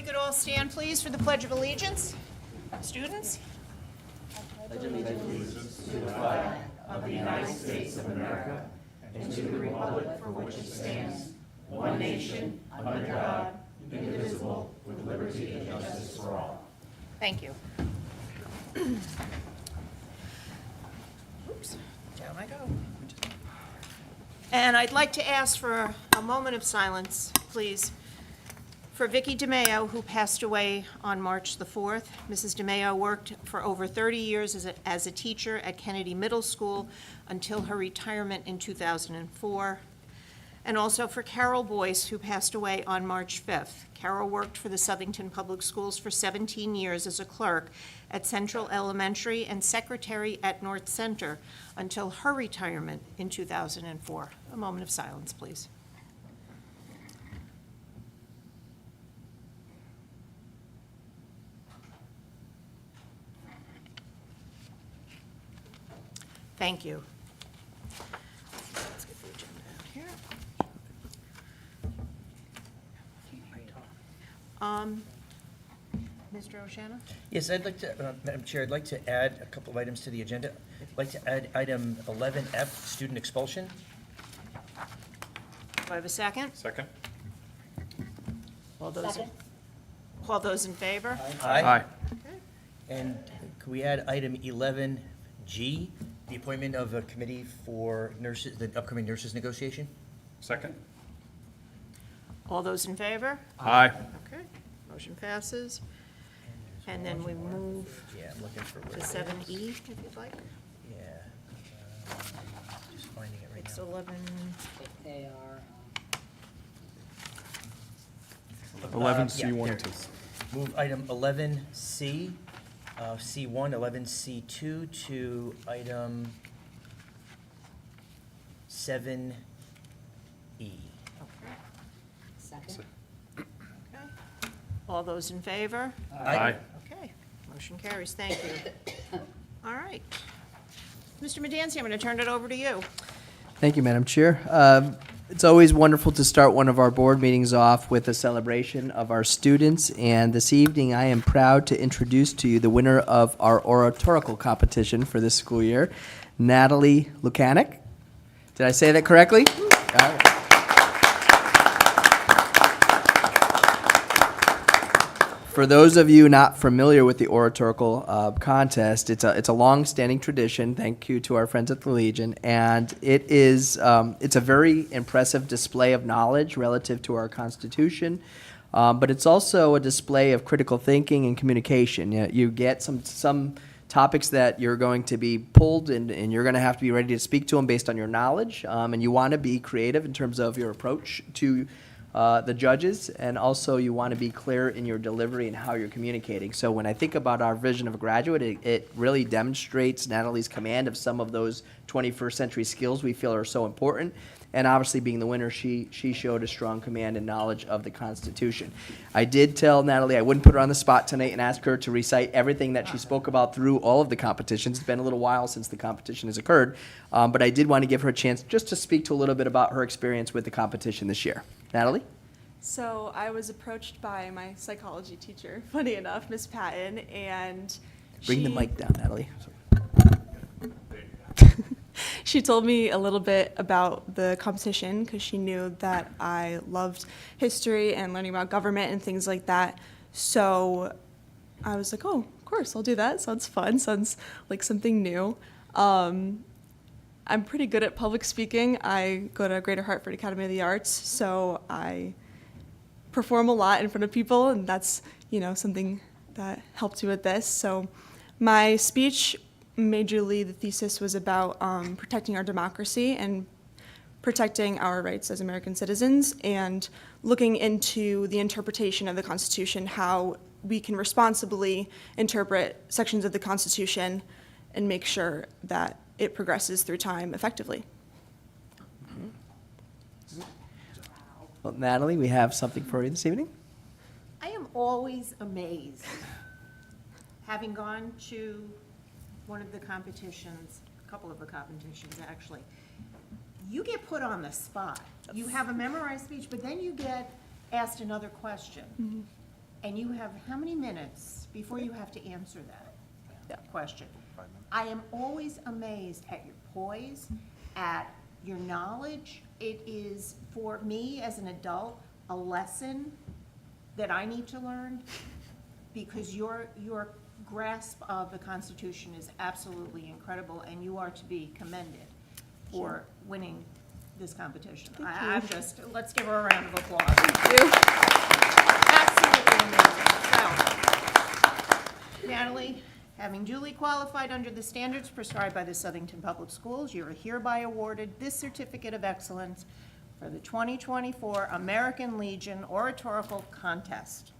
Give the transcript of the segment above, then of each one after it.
we could all stand, please, for the Pledge of Allegiance? Students? Thank you. Oops, down I go. And I'd like to ask for a moment of silence, please, for Vicki DeMeo, who passed away on March the 4th. Mrs. DeMeo worked for over 30 years as a teacher at Kennedy Middle School until her retirement in 2004. And also for Carol Boyce, who passed away on March 5th. Carol worked for the Southington Public Schools for 17 years as a clerk at Central Elementary and secretary at North Center until her retirement in 2004. A moment of silence, please. Thank you. Let's get the agenda out here. Mr. Oshana? Yes, I'd like to, Madam Chair, I'd like to add a couple of items to the agenda. I'd like to add item 11F, student expulsion. Do I have a second? Second? All those in favor? Aye. And could we add item 11G, the appointment of a committee for nurses, the upcoming nurses negotiation? Second? All those in favor? Aye. Okay, motion passes. And then we move Yeah, I'm looking for where to it is. 7E, if you'd like. Yeah. Just finding it right It's now. 11, They are, 11C1 yeah, and there 2. it is. Move item 11C, C1, 11C2 to item 7E. second? okay. All those in favor? Aye. Okay, motion carries, thank you. All right. Mr. Medancy, I'm going to turn it over to you. Thank you, Madam Chair. It's always wonderful to start one of our board meetings off with a celebration of our students, and this evening I am proud to introduce to you the winner of our oratorical competition for this school year, Natalie Lukanik. Did I say that correctly? All right. For those of you not familiar with the oratorical contest, it's a long-standing tradition. Thank you to our friends at the Legion, and it is it's a very impressive display of knowledge relative to our Constitution, but it's also a display of critical thinking and communication. You get some topics that you're going to be pulled, and you're going to have to be ready to speak to them based on your knowledge, and you want to be creative in terms of your approach to the judges, and also you want to be clear in your delivery and how you're communicating. So when I think about our vision of a graduate, it really demonstrates Natalie's command of some of those 21st century skills we feel are so important. And obviously being the winner, she showed a strong command and knowledge of the Constitution. I did tell Natalie I wouldn't put her on the spot tonight and ask her to recite everything that she spoke about through all of the competitions. It's been a little while since the competition has occurred, but I did want to give her a chance just to speak to a little bit about her experience with the competition this year. Natalie? So I was approached by my psychology teacher, funny enough, Miss Patton, and Bring the mic down, Natalie. she told me a little bit about the competition because she knew that I loved history and learning about government and things like that. So I was like, oh, of course, I'll do that. Sounds fun. Sounds like something new. I'm pretty good at public speaking. I go to Greater Hartford Academy of the Arts, so I perform a lot in front of people, and that's, something that helped me with this. So my speech, majorly the thesis was about protecting our democracy and protecting our rights as American citizens, and looking into the interpretation of the Constitution, how we can responsibly interpret sections of the Constitution and make sure that it progresses through time effectively. Well, Natalie, we have something for you this evening. I am always amazed, having gone to one of the competitions, a couple of the competitions, actually. You get put on the spot. You have a memorized speech, but then you get asked another question. And you have how many minutes before you have to answer that question? I am always amazed at your poise, at your knowledge. It is, for me as an adult, a lesson that I need to learn, because your grasp of the Constitution is absolutely incredible, and you are to be commended for winning this competition. I'm just, let's give her a round of applause. Absolutely amazing. So, Natalie, having duly qualified under the standards prescribed by the Southington Public Schools, you are hereby awarded this certificate of excellence for the 2024 American Legion Oratorical Contest.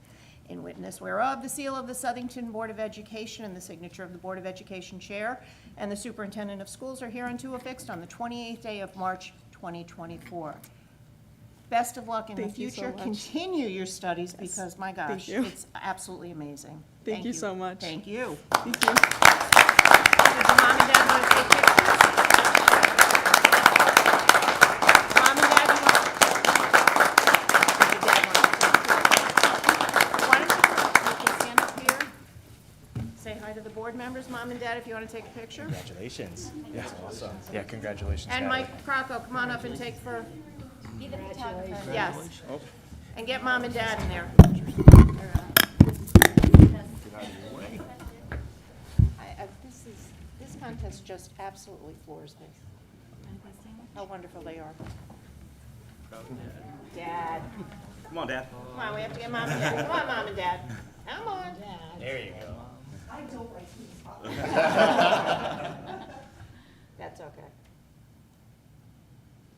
In witness whereof, the seal of the Southington Board of Education and the signature of the Board of Education Chair and the Superintendent of Schools are hereunto affixed on the 28th day of March, 2024. Best of luck in the Thank you so future. much. Continue your studies, because, my gosh, you. it's absolutely amazing. Thank you so much. Thank you. Thank you. Does the mom and dad want to take pictures? Mom and dad, you want? Your dad wants to take pictures. Why don't you can stand up here? Say hi to the board members, mom and dad, if you want to take a picture. Congratulations. Yeah, awesome. Yeah, congratulations. And Natalie. Mike Crocco, come on up and take for. Yes. And get mom and dad in there. This contest just absolutely floors me. How wonderful they are. Dad. Come on, Dad. Come on, we have to get mom and dad. Come on, mom and dad. Come on. There you go. I don't like these. That's okay.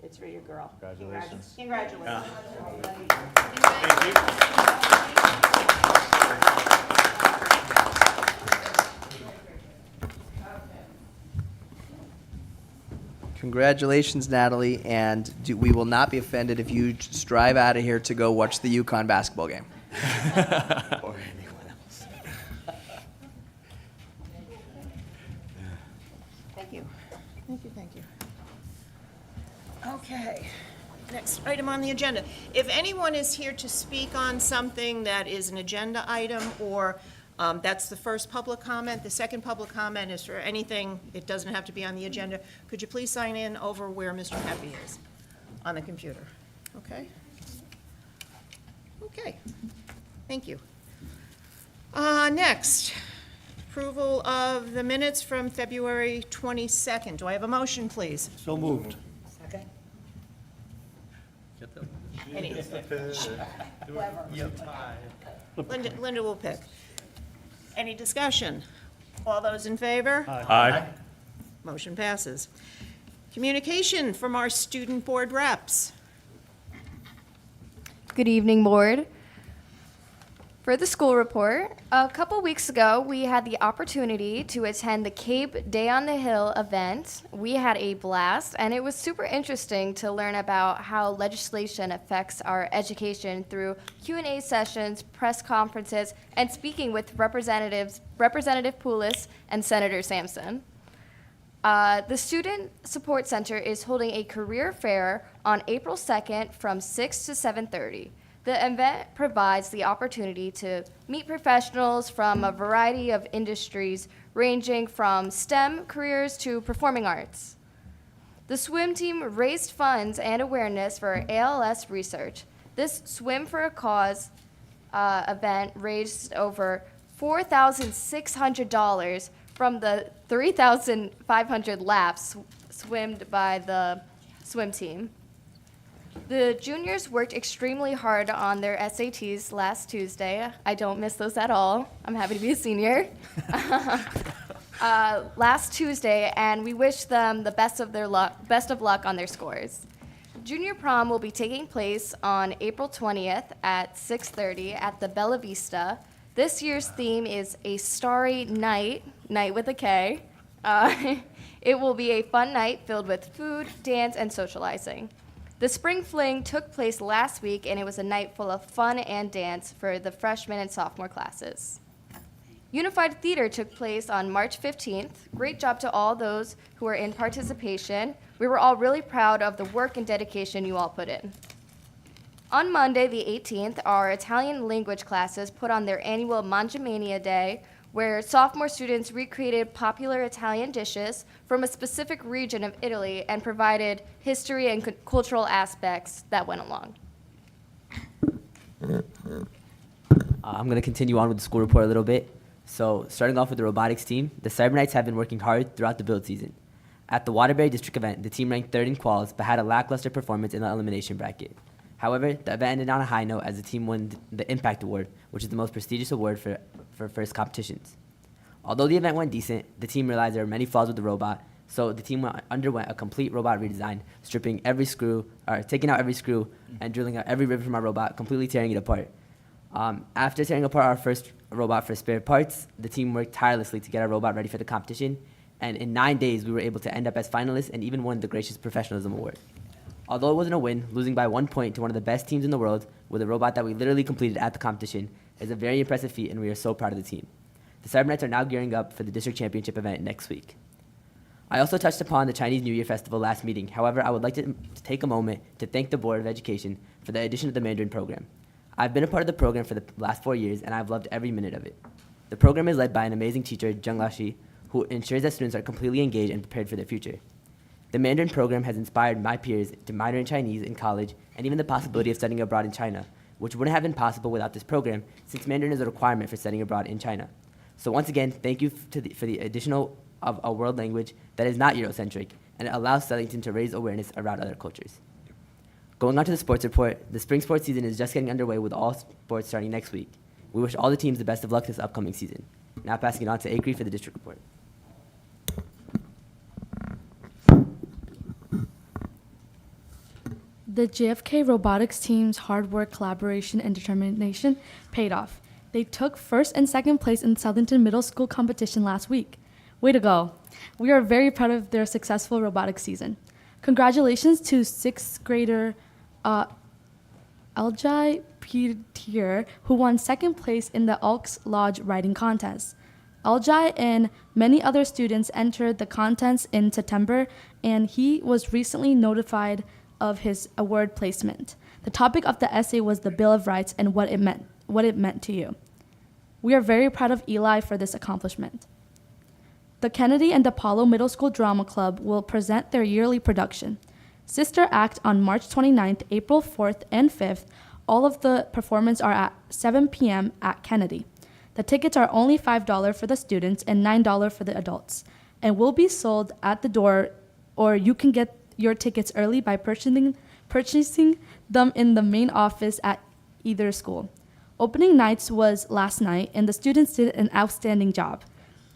It's for your girl. Congratulations. Congratulations. Congratulations, Natalie, and we will not be offended if you just drive out of here to go watch the UConn basketball game. Or anyone else. Thank you. Thank you, thank you. Okay, next item on the agenda. If anyone is here to speak on something that is an agenda item, or that's the first public comment, the second public comment is for anything, it doesn't have to be on the agenda, could you please sign in over where Mr. Pepe is on the computer? Okay? Okay, thank you. Next, approval of the minutes from February 22nd. Do I have a motion, please? So moved. Second? Any? Linda will pick. Any discussion? All those in favor? Aye. Motion passes. Communication from our student board reps. Good evening, board. For the school report, a couple weeks ago, we had the opportunity to attend the Cape Day on the Hill event. We had a blast, and it was super interesting to learn about how legislation affects our education through Q&A sessions, press conferences, and speaking with Representative Poulos and Senator Sampson. The Student Support Center is holding a career fair on April 2nd from 6 to 7:30. The event provides the opportunity to meet professionals from a variety of industries, ranging from STEM careers to performing arts. The swim team raised funds and awareness for ALS research. This Swim for a Cause event raised over $4,600 from the 3,500 laps swimmed by the swim team. The juniors worked extremely hard on their SATs last Tuesday. I don't miss those at all. I'm happy to be a senior. Last Tuesday, and we wish them the best of luck on their scores. Junior prom will be taking place on April 20th at 6:30 at the Bella Vista. This year's theme is a starry night, night with a K. It will be a fun night filled with food, dance, and socializing. The Spring Fling took place last week, and it was a night full of fun and dance for the freshman and sophomore classes. Unified Theater took place on March 15th. Great job to all those who were in participation. We were all really proud of the work and dedication you all put in. On Monday, the 18th, our Italian language classes put on their annual Mangiamania Day, where sophomore students recreated popular Italian dishes from a specific region of Italy and provided history and cultural aspects that went along. I'm going to continue on with the school report a little bit. So, starting off with the robotics team, the Cybernetics have been working hard throughout the build season. At the Waterbury District event, the team ranked third in quals, but had a lackluster performance in the elimination bracket. However, the event ended on a high note as the team won the Impact Award, which is the most prestigious award for first competitions. Although the event went decent, the team realized there were many flaws with the robot, so the team underwent a complete robot redesign, taking out every screw, and drilling out every rib from our robot, completely tearing it apart. After tearing apart our first robot for spare parts, the team worked tirelessly to get our robot ready for the competition, and in 9 days, we were able to end up as finalists and even won the Gracious Professionalism Award. Although it wasn't a win, losing by 1 point to one of the best teams in the world with a robot that we literally completed at the competition is a very impressive feat, and we are so proud of the team. The Cybernetics are now gearing up for the district championship event next week. I also touched upon the Chinese New Year Festival last meeting. However, I would like to take a moment to thank the Board of Education for the addition of the Mandarin program. I've been a part of the program for the last 4 years, and I've loved every minute of it. The program is led by an amazing teacher, Zheng Laoxi, who ensures that students are completely engaged and prepared for their future. The Mandarin program has inspired my peers to minor in Chinese in college and even the possibility of studying abroad in China, which wouldn't have been possible without this program since Mandarin is a requirement for studying abroad in China. So once again, thank you for the additional of a world language that is not Eurocentric, and it allows Stellington to raise awareness around other cultures. Going on to the sports report, the spring sports season is just getting underway with all sports starting next week. We wish all the teams the best of luck this upcoming season. Now passing it on to Acre for the district report. The JFK robotics team's hard work, collaboration, and determination paid off. They took first and second place in the Southington Middle School competition last week. Way to go. We are very proud of their successful robotics season. Congratulations to 6th grader Aljai Petir, who won second place in the Elks Lodge riding contest. Aljai and many other students entered the contest in September, and he was recently notified of his award placement. The topic of the essay was the Bill of Rights and what it meant to you. We are very proud of Eli for this accomplishment. The Kennedy and DePaulo Middle School Drama Club will present their yearly production, Sister Act, on March 29th, April 4th, and 5th. All of the performances are at 7 p.m. at Kennedy. The tickets are only $5 for the students and $9 for the adults, and will be sold at the door, or you can get your tickets early by purchasing them in the main office at either school. Opening nights was last night, and the students did an outstanding job.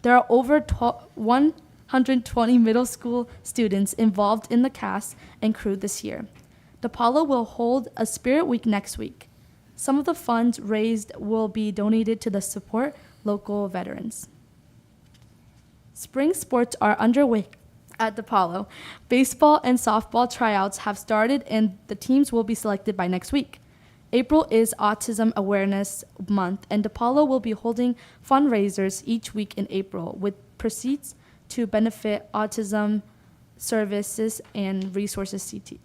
There are over 120 middle school students involved in the cast and crew this year. DePaulo will hold a Spirit Week next week. Some of the funds raised will be donated to support local veterans. Spring sports are underway at DePaulo. Baseball and softball tryouts have started, and the teams will be selected by next week. April is Autism Awareness Month, and DePaulo will be holding fundraisers each week in April with proceeds to benefit autism services and Resources CT.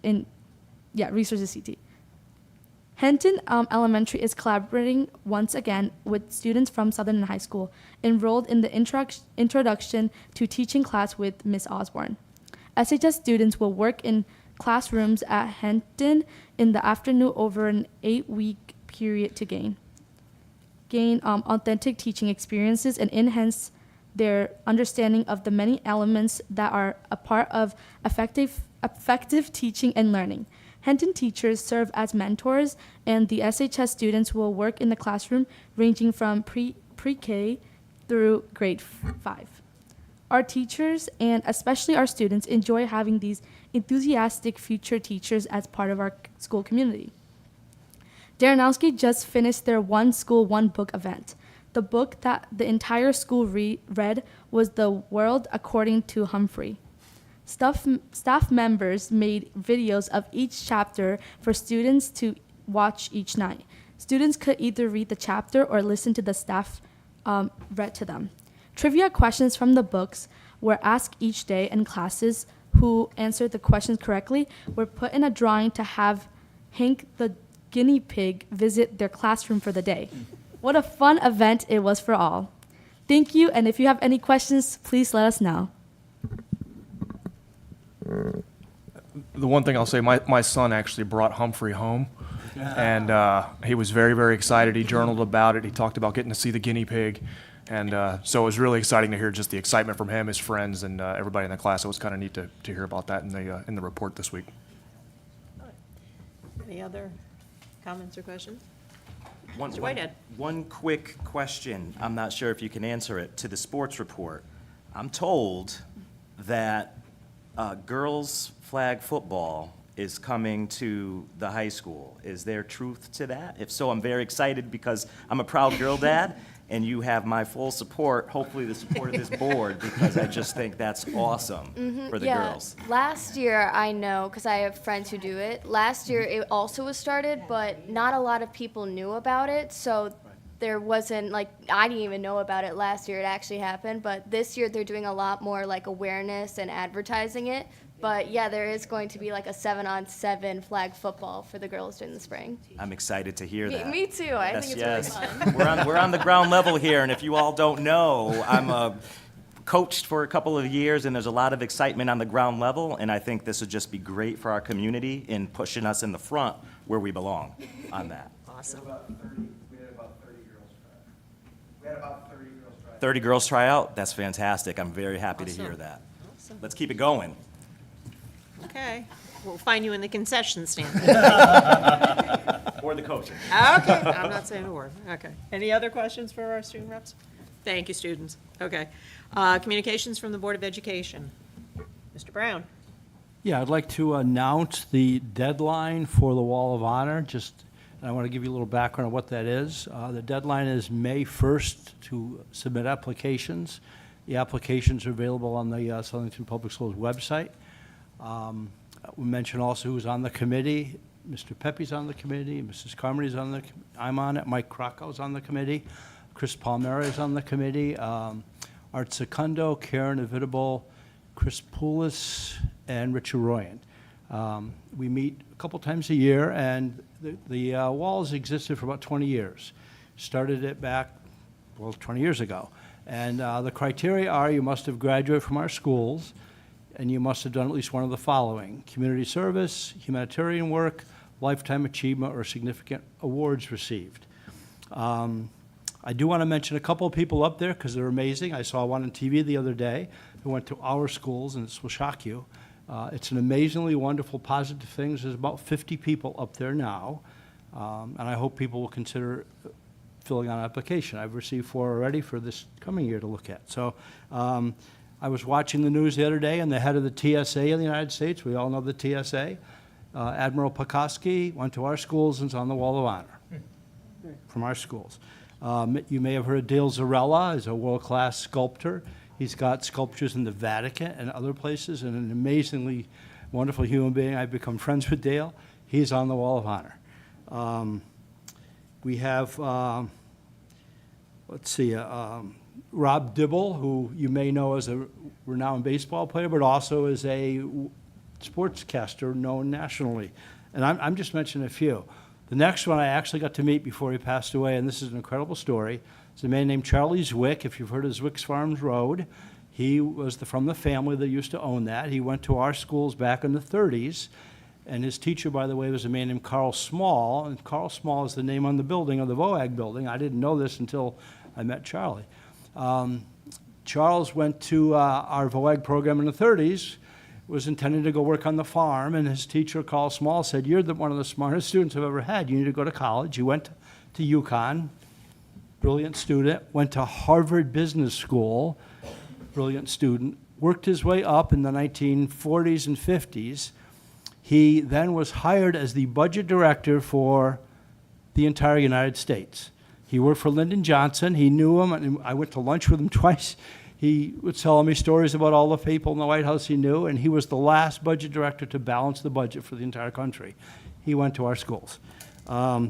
Henton Elementary is collaborating once again with students from Southern High School enrolled in the Introduction to Teaching class with Ms. Osborne. SHS students will work in classrooms at Henton in the afternoon over an 8-week period to gain authentic teaching experiences and enhance their understanding of the many elements that are a part of effective teaching and learning. Henton teachers serve as mentors, and the SHS students will work in the classroom ranging from pre-K through grade 5. Our teachers, and especially our students, enjoy having these enthusiastic future teachers as part of our school community. Darrenowski just finished their One School, One Book event. The book that the entire school read was The World According to Humphrey. Staff members made videos of each chapter for students to watch each night. Students could either read the chapter or listen to the staff read to them. Trivia questions from the books were asked each day, and classes who answered the questions correctly were put in a drawing to have Hank the guinea pig visit their classroom for the day. What a fun event it was for all. Thank you, and if you have any questions, please let us know. The one thing I'll say, my son actually brought Humphrey home, and he was very, very excited. He journaled about it. He talked about getting to see the guinea pig, and so it was really exciting to hear just the excitement from him, his friends, and everybody in the class. It was kind of neat to hear about that in the report this week. Any other comments or questions? One- Mr. Whitehead. One quick question, I'm not sure if you can answer it, to the sports report. I'm told that girls' flag football is coming to the high school. Is there truth to that? If so, I'm very excited because I'm a proud girl dad, and you have my full support, hopefully the support of this board, because I just think that's awesome for the girls. Last year, I know, because I have friends who do it. Last year, it also was started, but not a lot of people knew about it. So there wasn't, like, I didn't even know about it last year. It actually happened. But this year, they're doing a lot more, like, awareness and advertising it. But, yeah, there is going to be, like, a 7-on-7 flag football for the girls during the spring. I'm excited to hear that. Me too. I think it's really fun. We're on the ground level here, and if you all don't know, I'm coached for a couple of years, and there's a lot of excitement on the ground level, and I think this would just be great for our community in pushing us in the front where we belong on that. Awesome. We had about 30 girls try. We had about 30 girls try. 30 girls try out? That's fantastic. I'm very happy to hear Awesome. that. Awesome. Let's keep it going. Okay. We'll find you in the concession stand. Or the coaching. Okay, I'm not saying a word. Okay. Any other questions for our student reps? Thank you, students. Okay. Communications from the Board of Education. Mr. Brown. Yeah, I'd like to announce the deadline for the Wall of Honor. I want to give you a little background on what that is. The deadline is May 1st to submit applications. The applications are available on the Southington Public Schools website. We mentioned also who's on the committee. Mr. Pepe's on the committee, Mrs. Carmody's on the, I'm on it, Mike Krokow's on the committee, Chris Palmera is on the committee, Art Secundo, Karen Evitable, Chris Poulos, and Richard Royan. We meet a couple times a year, and the wall has existed for about 20 years. Started it back, 20 years ago. And the criteria are you must have graduated from our schools, and you must have done at least one of the following: community service, humanitarian work, lifetime achievement, or significant awards received. I do want to mention a couple of people up there because they're amazing. I saw one on TV the other day who went to our schools, and this will shock you. It's an amazingly wonderful, positive thing. There's about 50 people up there now, and I hope people will consider filling out an application. I've received 4 already for this coming year to look at. So I was watching the news the other day, and the head of the TSA in the United States, we all know the TSA, Admiral Pekoski, went to our schools and is on the Wall of Honor from our schools. You may have heard of Dale Zarella, is a world-class sculptor. He's got sculptures in the Vatican and other places, and an amazingly wonderful human being. I've become friends with Dale. He's on the Wall of Honor. We have, let's see, Rob Dibble, who you may know as a renowned baseball player, but also as a sportscaster known nationally. And I'm just mentioning a few. The next one I actually got to meet before he passed away, and this is an incredible story. It's a man named Charlie Zwick. If you've heard of Zwick's Farms Road, he was from the family that used to own that. He went to our schools back in the 30s, and his teacher, by the way, was a man named Carl Small, and Carl Small is the name on the building, of the VOAG building. I didn't know this until I met Charlie. Charles went to our VOAG program in the 30s, was intending to go work on the farm, and his teacher, Carl Small, said, "You're one of the smartest students I've ever had. You need to go to college." He went to UConn, brilliant student, went to Harvard Business School, brilliant student, worked his way up in the 1940s and 50s. He then was hired as the budget director for the entire United States. He worked for Lyndon Johnson. He knew him, and I went to lunch with him twice. He was telling me stories about all the people in the White House he knew, and he was the last budget director to balance the budget for the entire country. He went to our schools.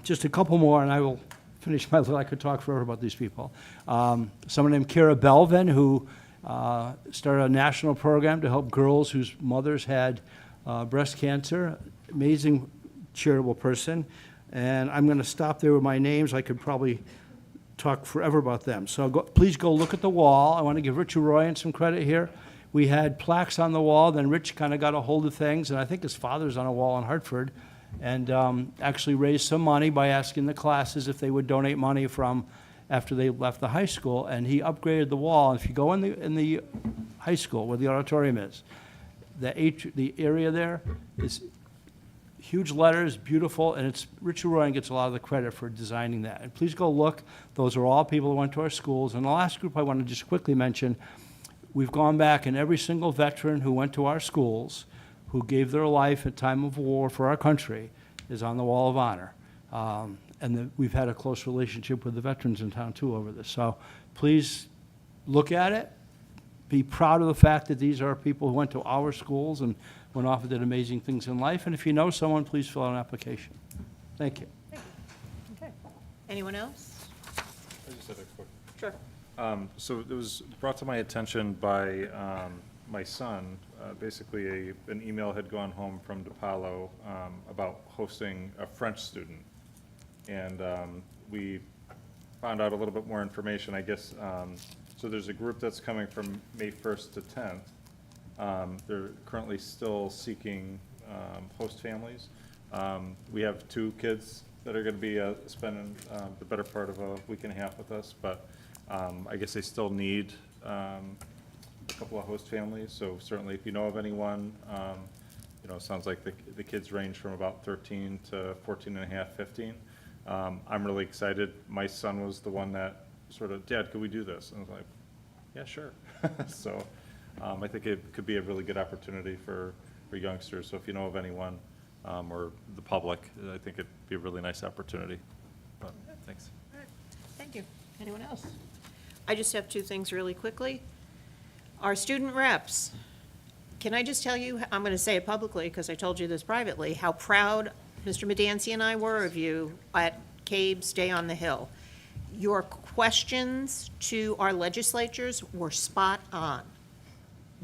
Just a couple more, and I will finish my little, I could talk forever about these people. Someone named Kara Belvin, who started a national program to help girls whose mothers had breast cancer. Amazing charitable person. And I'm going to stop there with my names. I could probably talk forever about them. So please go look at the wall. I want to give Richard Royan some credit here. We had plaques on the wall, then Rich kind of got a hold of things, and I think his father's on a wall in Hartford, and actually raised some money by asking the classes if they would donate money from after they left the high school, and he upgraded the wall. And if you go in the high school where the auditorium is, the area there is huge letters, beautiful, and it's Richard Royan gets a lot of the credit for designing that. And please go look. Those are all people who went to our schools. And the last group I want to just quickly mention, we've gone back, and every single veteran who went to our schools, who gave their life at time of war for our country, is on the Wall of Honor. We've had a close relationship with the veterans in town, too, over this. So please look at it. Be proud of the fact that these are people who went to our schools and went off and did amazing things in life. And if you know someone, please fill out an application. Thank you. Okay. Anyone else? I just had a quick. Sure. So it was brought to my attention by my son. Basically, an email had gone home from DePaulo about hosting a French student. And we found out a little bit more information, I guess. So there's a group that's coming from May 1st to 10th. They're currently still seeking host families. We have 2 kids that are going to be spending the better part of a week and a half with us, but I guess they still need a couple of host families. So certainly, if you know of anyone, you know, it sounds like the kids range from about 13 to 14 and a half, 15. I'm really excited. My son was the one that sort of, Dad, could we do this? And I was like, yeah, sure. So I think it could be a really good opportunity for youngsters. So if you know of anyone or the public, I think it'd be a really nice opportunity. But, thanks. All right. Thank you. Anyone else? I just have 2 things really quickly. Our student reps, can I just tell you, I'm going to say it publicly because I told you this privately, how proud Mr. Medancy and I were of you at CABE's Day on the Hill. Your questions to our legislatures were spot on.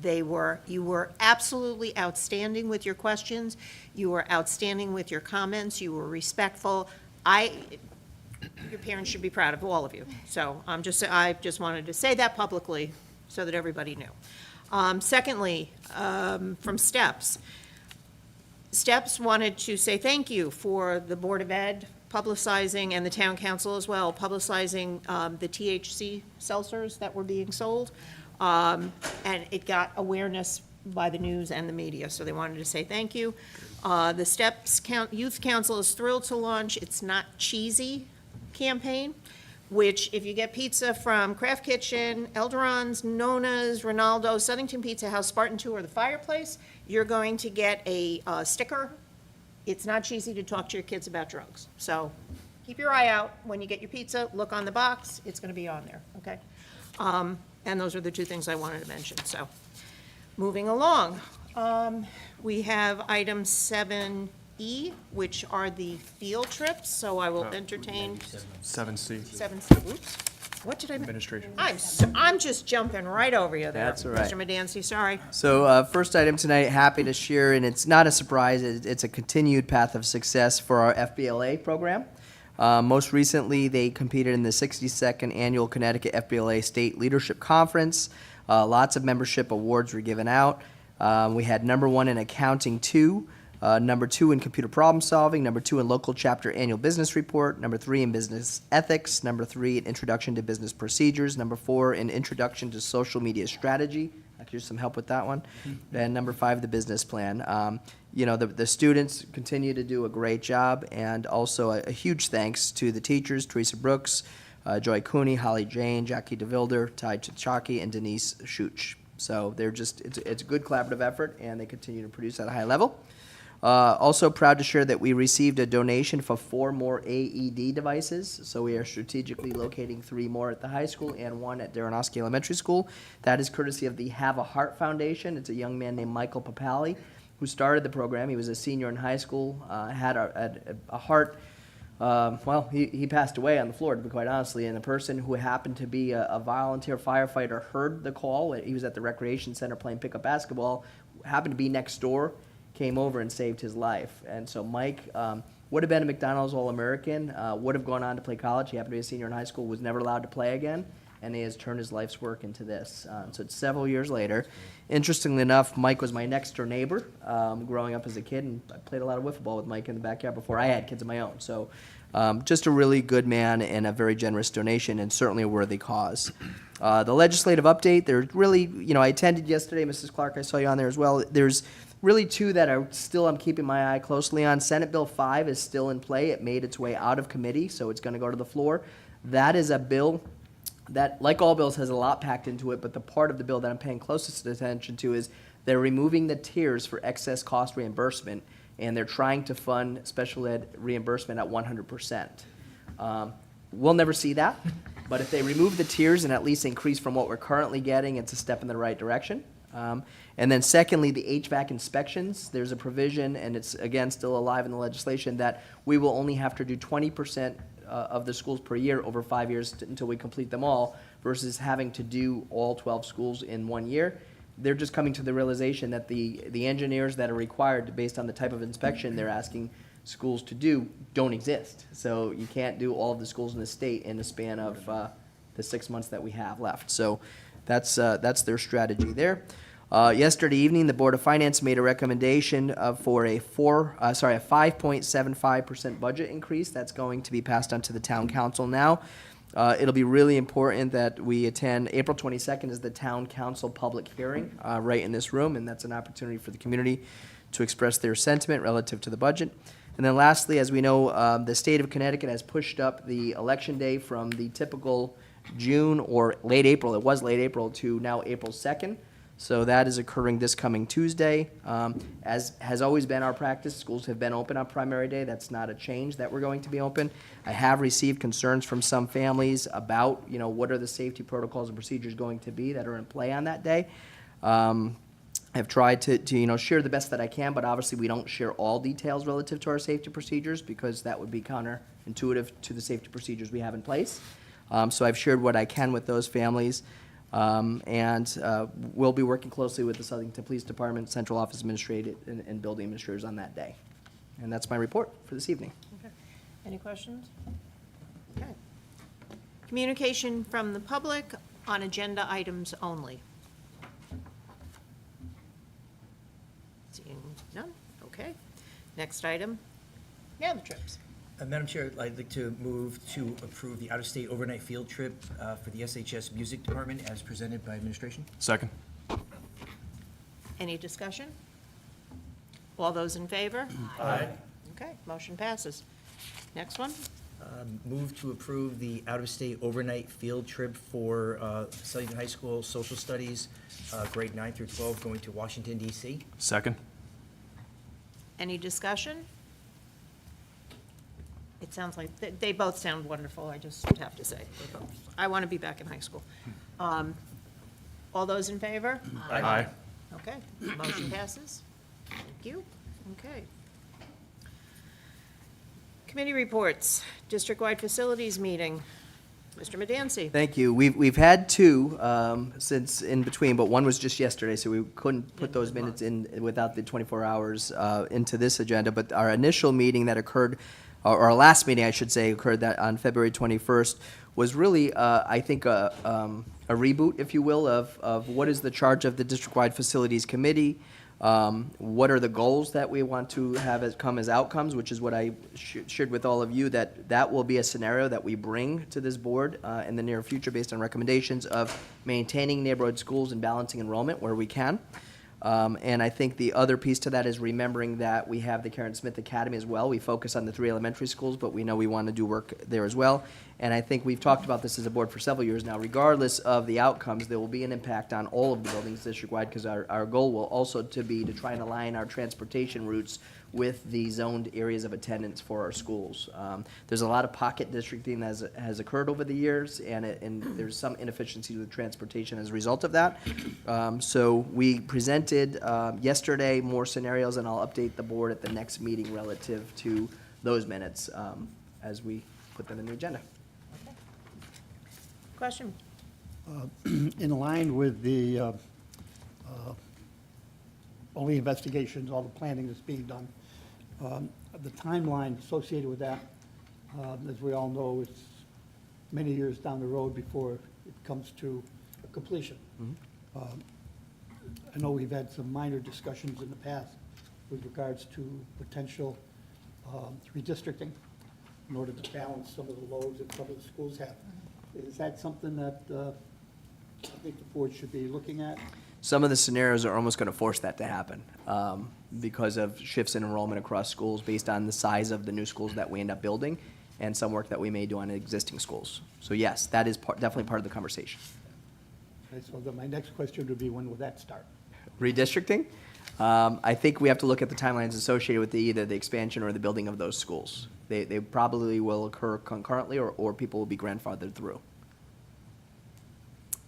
You were absolutely outstanding with your questions. You were outstanding with your comments. You were respectful. Your parents should be proud of all of you. So I just wanted to say that publicly so that everybody knew. Secondly, from STEPS. STEPS wanted to say thank you for the Board of Ed publicizing, and the town council as well, publicizing the THC seltzers that were being sold. And it got awareness by the news and the media, so they wanted to say thank you. The STEPS Youth Council is thrilled to launch It's Not Cheesy campaign, which if you get pizza from Craft Kitchen, Elderon's, Nona's, Ronaldo's, Southington Pizza House, Spartan 2, or The Fireplace, you're going to get a sticker. It's not cheesy to talk to your kids about drugs. So keep your eye out. When you get your pizza, look on the box. It's going to be on there, okay? And those are the 2 things I wanted to mention. So moving along, we have item 7E, which are the field trips. So I will entertain 7C, 7C. Oops. What did I? administration. I'm just jumping right over you there. That's all right. Mr. Medancy, sorry. So first item tonight, happy to share, and it's not a surprise, it's a continued path of success for our FBLA program. Most recently, they competed in the 62nd Annual Connecticut FBLA State Leadership Conference. Lots of membership awards were given out. We had number 1 in Accounting 2, number 2 in Computer Problem Solving, number 2 in Local Chapter Annual Business Report, number 3 in Business Ethics, number 3 in Introduction to Business Procedures, number 4 in Introduction to Social Media Strategy. I could use some help with that one. And number 5, the Business Plan. You know, the students continue to do a great job, and also a huge thanks to the teachers, Teresa Brooks, Joy Cooney, Holly Jane, Jackie DeVilder, Ty Chachaki, and Denise Schuch. So they're just, it's a good collaborative effort, and they continue to produce at a high level. Also proud to share that we received a donation for 4 more AED devices. So we are strategically locating 3 more at the high school and 1 at Daranoski Elementary School. That is courtesy of the Have a Heart Foundation. It's a young man named Michael Papali who started the program. He was a senior in high school, had a heart. Well, he passed away on the floor, to be quite honestly, and the person who happened to be a volunteer firefighter heard the call. He was at the recreation center playing pickup basketball, happened to be next door, came over and saved his life. And so Mike would have been a McDonald's All-American, would have gone on to play college. He happened to be a senior in high school, was never allowed to play again, and he has turned his life's work into this. So it's several years later. Interestingly enough, Mike was my next door neighbor growing up as a kid, and I played a lot of wiffle ball with Mike in the backyard before I had kids of my own. So just a really good man and a very generous donation, and certainly a worthy cause. The legislative update, there's really, I attended yesterday, Mrs. Clark, I saw you on there as well. There's really two that I'm keeping my eye closely on. Senate Bill 5 is still in play. It made its way out of committee, so it's going to go to the floor. That is a bill that, like all bills, has a lot packed into it, but the part of the bill that I'm paying closest attention to is they're removing the tiers for excess cost reimbursement, and they're trying to fund special ed reimbursement at 100%. We'll never see that, but if they remove the tiers and at least increase from what we're currently getting, it's a step in the right direction. And then secondly, the HVAC inspections, there's a provision, and it's, again, still alive in the legislation, that we will only have to do 20% of the schools per year over 5 years until we complete them all, versus having to do all 12 schools in 1 year. They're just coming to the realization that the engineers that are required based on the type of inspection they're asking schools to do don't exist. So you can't do all of the schools in the state in the span of the 6 months that we have left. So that's their strategy there. Yesterday evening, the Board of Finance made a recommendation for a 5.75% budget increase. That's going to be passed on to the town council now. It'll be really important that we attend. April 22nd is the town council public hearing right in this room, and that's an opportunity for the community to express their sentiment relative to the budget. And then lastly, as we know, the state of Connecticut has pushed up the election day from the typical June or late April, it was late April, to now April 2nd. So that is occurring this coming Tuesday. As has always been our practice, schools have been open on primary day. That's not a change that we're going to be open. I have received concerns from some families about, what are the safety protocols and procedures going to be that are in play on that day. I've tried to share the best that I can, but obviously we don't share all details relative to our safety procedures because that would be counterintuitive to the safety procedures we have in place. So I've shared what I can with those families. And we'll be working closely with the Southington Police Department, Central Office Administrator, and building administrators on that day. And that's my report for this evening. Okay. Any questions? Okay. Communication from the public on agenda items only. Seeing none? Okay. Next item. Yeah, the trips. Madam Chair, I'd like to move to approve the out-of-state overnight field trip for the SHS Music Department as presented by administration. Second. Any discussion? All those in favor? Aye. Okay, motion passes. Next one? Move to approve the out-of-state overnight field trip for Southington High School Social Studies, grade 9 through 12, going to Washington, D.C. Second. Any discussion? It sounds like, they both sound wonderful, I just have to say. They both. I want to be back in high school. All those in favor? Aye. Okay, motion passes. Thank you. Okay. Committee reports, district-wide facilities meeting. Mr. Medancy. Thank you. We've had two since in between, but one was just yesterday, so we couldn't put those minutes in without the 24 hours into this agenda. But our initial meeting that occurred, or our last meeting, I should say, occurred that on February 21st, was really, I think, a reboot, if you will, of what is the charge of the District-Wide Facilities Committee, what are the goals that we want to have as outcomes, which is what I shared with all of you, that will be a scenario that we bring to this board in the near future based on recommendations of maintaining neighborhood schools and balancing enrollment where we can. And I think the other piece to that is remembering that we have the Karen Smith Academy as well. We focus on the 3 elementary schools, but we know we want to do work there as well. And I think we've talked about this as a board for several years now. Regardless of the outcomes, there will be an impact on all of the buildings district-wide because our goal will also be to try and align our transportation routes with the zoned areas of attendance for our schools. There's a lot of pocket districting that has occurred over the years, and there's some inefficiencies with transportation as a result of that. So we presented yesterday more scenarios, and I'll update the board at the next meeting relative to those minutes as we put them in the agenda. Question? In line with the all the investigations, all the planning that's being done, the timeline associated with that, as we all know, it's many years down the road before it comes to completion. I know we've had some minor discussions in the past with regards to potential redistricting in order to balance some of the loads that some of the schools have. Is that something that I think the board should be looking at? Some of the scenarios are almost going to force that to happen because of shifts in enrollment across schools based on the size of the new schools that we end up building and some work that we may do on existing schools. So yes, that is definitely part of the conversation. Okay, so then my next question would be, when will that start? Redistricting, I think we have to look at the timelines associated with either the expansion or the building of those schools. They probably will occur concurrently, or people will be grandfathered through.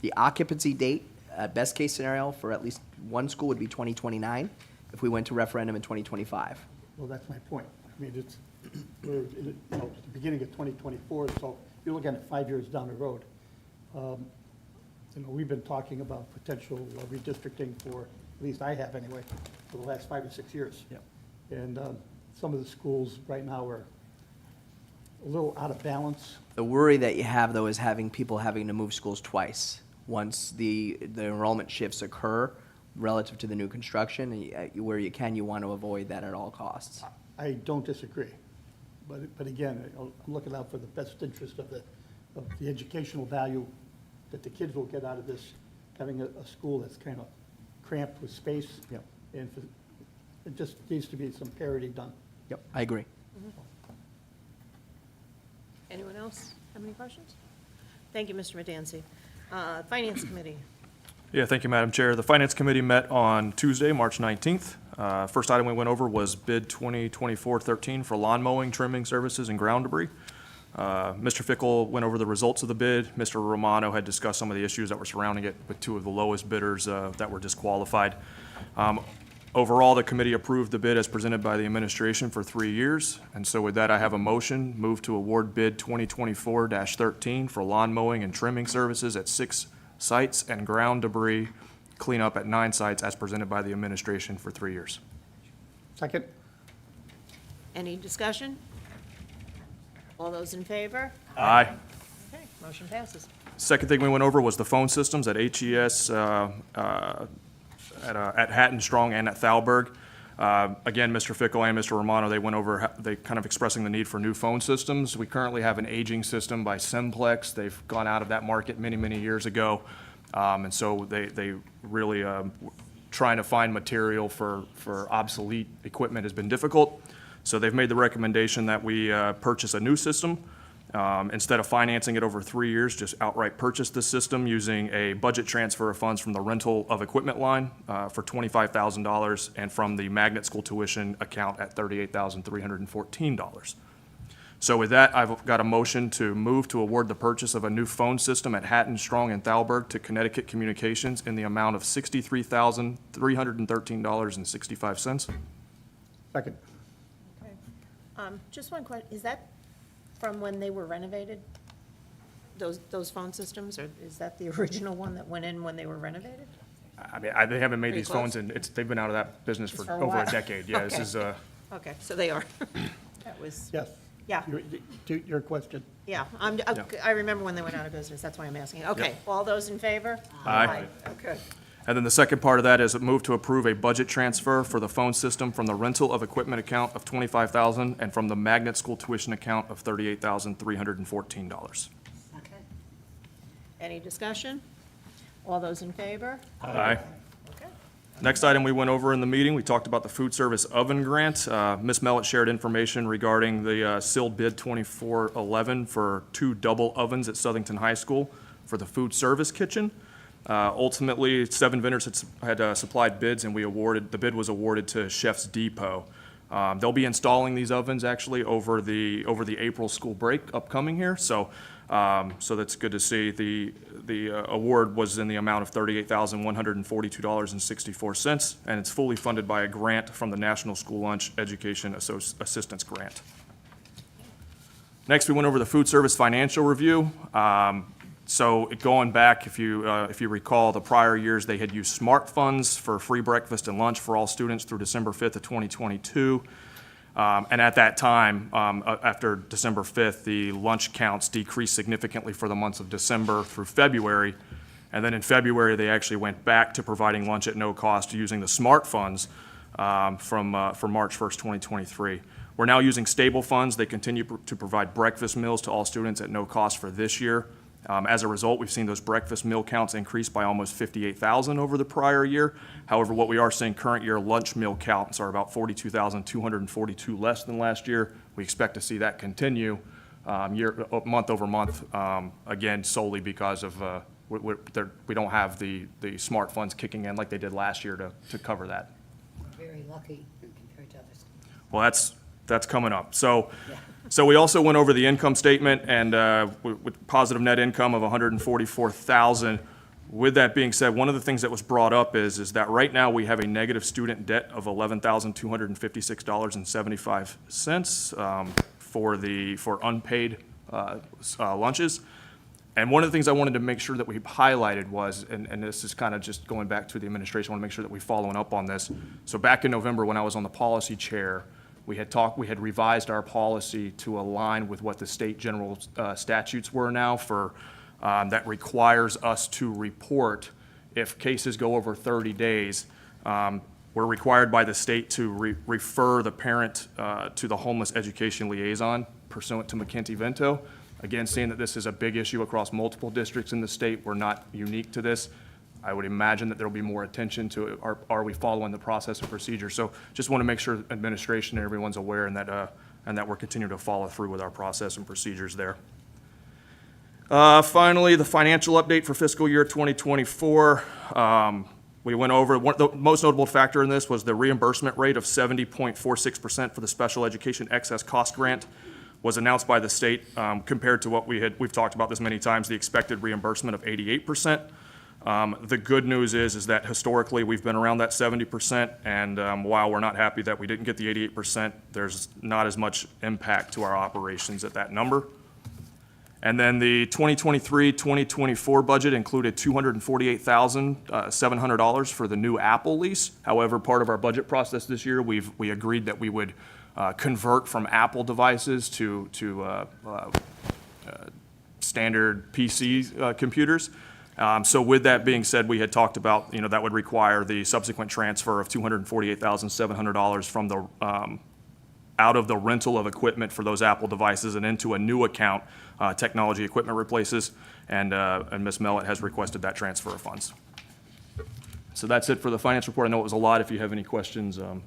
The occupancy date, best case scenario for at least one school would be 2029 if we went to referendum in 2025. Well, that's my point. I mean, we're in, at the beginning of 2024, so you're looking at 5 years down the road. We've been talking about potential redistricting for, at least I have anyway, for the last 5 or 6 years. Yep. And some of the schools right now are a little out of balance. The worry that you have, though, is having people having to move schools twice. Once the enrollment shifts occur relative to the new construction, and where you can, you want to avoid that at all costs. I don't disagree. But again, I'm looking out for the best interest of the educational value that the kids will get out of this, having a school that's kind of cramped with space. Yep. And it just needs to be some parity done. Yep, I agree. Anyone else have any questions? Thank you, Mr. Medancy. Finance Committee. Yeah, thank you, Madam Chair. The Finance Committee met on Tuesday, March 19th. First item we went over was bid 2024-13 for lawn mowing, trimming services, and ground debris. Mr. Fickle went over the results of the bid. Mr. Romano had discussed some of the issues that were surrounding it with two of the lowest bidders that were disqualified. Overall, the committee approved the bid as presented by the administration for 3 years. And so with that, I have a motion, move to award bid 2024-13 for lawn mowing and trimming services at 6 sites and ground debris cleanup at 9 sites as presented by the administration for 3 years. Second? Any discussion? All those in favor? Aye. Okay, motion passes. Second thing we went over was the phone systems at HES, at Hatton Strong and at Thalberg. Again, Mr. Fickle and Mr. Romano, they went over, they kind of expressing the need for new phone systems. We currently have an aging system by Simplex. They've gone out of that market many, many years ago. And so they really, trying to find material for obsolete equipment has been difficult. So they've made the recommendation that we purchase a new system. Instead of financing it over 3 years, just outright purchase the system using a budget transfer of funds from the rental of equipment line for $25,000 and from the magnet school tuition account at $38,314. So with that, I've got a motion to move to award the purchase of a new phone system at Hatton, Strong, and Thalberg to Connecticut Communications in the amount of $63,313.65. Second. Okay. Just one question, is that from when they were renovated? Those phone systems, or is that the original one that went in when they were renovated? I mean, they haven't made Pretty these phones, close. and they've been out of that business Just for for a over while. a decade. Yeah, this Okay. is, Okay, so they are. That was, Yes. yeah, Your question? yeah. I remember when they went out of business, that's why I'm asking. Okay, Yep. all those in favor? Aye. Okay. And then the second part of that is a move to approve a budget transfer for the phone system from the rental of equipment account of $25,000 and from the magnet school tuition account of $38,314. Second. Any discussion? All those in favor? Aye. Okay. Next item we went over in the meeting, we talked about the food service oven grant. Ms. Mellett shared information regarding the sealed bid 2411 for 2 double ovens at Southington High School for the food service kitchen. Ultimately, 7 vendors had supplied bids, and the bid was awarded to Chef's Depot. They'll be installing these ovens actually over the April school break upcoming here. So that's good to see. The award was in the amount of $38,142.64, and it's fully funded by a grant from the National School Lunch Education Assistance Grant. Next, we went over the food service financial review. So going back, if you recall, the prior years, they had used SMART funds for free breakfast and lunch for all students through December 5th of 2022. And at that time, after December 5th, the lunch counts decreased significantly for the months of December through February. And then in February, they actually went back to providing lunch at no cost using the SMART funds from March 1st, 2023. We're now using stable funds. They continue to provide breakfast meals to all students at no cost for this year. As a result, we've seen those breakfast meal counts increase by almost 58,000 over the prior year. However, what we are seeing current year lunch meal counts are about 42,242 less than last year. We expect to see that continue month over month, again, solely because of we don't have the SMART funds kicking in like they did last year to cover that. Very lucky compared to others. Well, that's coming up. So we also went over the income statement and with positive net income of $144,000. With that being said, one of the things that was brought up is that right now we have a negative student debt of $11,256.75 for unpaid lunches. And one of the things I wanted to make sure that we highlighted was, and this is kind of just going back to the administration, I want to make sure that we're following up on this. So back in November, when I was on the policy chair, we had revised our policy to align with what the state general statutes were now for, that requires us to report if cases go over 30 days. We're required by the state to refer the parent to the homeless education liaison pursuant to McKenty-Vento. Again, seeing that this is a big issue across multiple districts in the state, we're not unique to this. I would imagine that there will be more attention to are we following the process and procedure. So just want to make sure administration and everyone's aware and that we're continuing to follow through with our process and procedures there. Finally, the financial update for fiscal year 2024. We went over, the most notable factor in this was the reimbursement rate of 70.46% for the special education excess cost grant was announced by the state compared to what we've talked about this many times, the expected reimbursement of 88%. The good news is that historically we've been around that 70%, and while we're not happy that we didn't get the 88%, there's not as much impact to our operations at that number. And then the 2023-2024 budget included $248,700 for the new Apple lease. However, part of our budget process this year, we agreed that we would convert from Apple devices to standard PC computers. So with that being said, we had talked about, that would require the subsequent transfer of $248,700 from the out of the rental of equipment for those Apple devices and into a new account, technology equipment replaces, and Ms. Mellett has requested that transfer of funds. So that's it for the finance report. I know it was a lot. If you have any questions. Any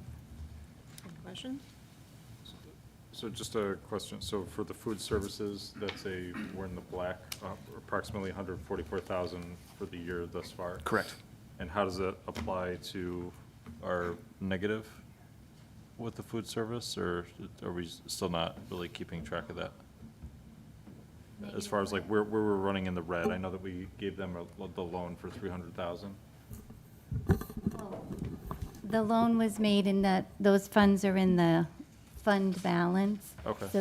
questions? So just a question, so for the food services, we're in the black, approximately $144,000 for the year thus far? Correct. And how does it apply to our negative with the food service, or are we still not really keeping track of that? As far as like where we're running in the red, I know that we gave them the loan for $300,000. The loan was made in those funds are in the fund balance. Okay. So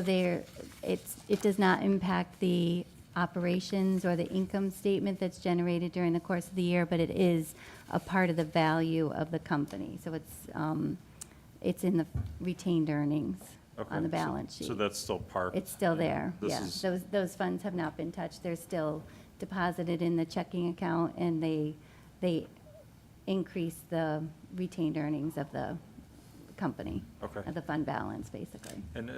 it does not impact the operations or the income statement that's generated during the course of the year, but it is a part of the value of the company. So it's in the retained earnings on the balance sheet. So that's still parked? It's still there, This yeah. is- Those funds have not been touched. They're still deposited in the checking account, and they increase the retained earnings of the company. Okay. Of the fund balance, basically. And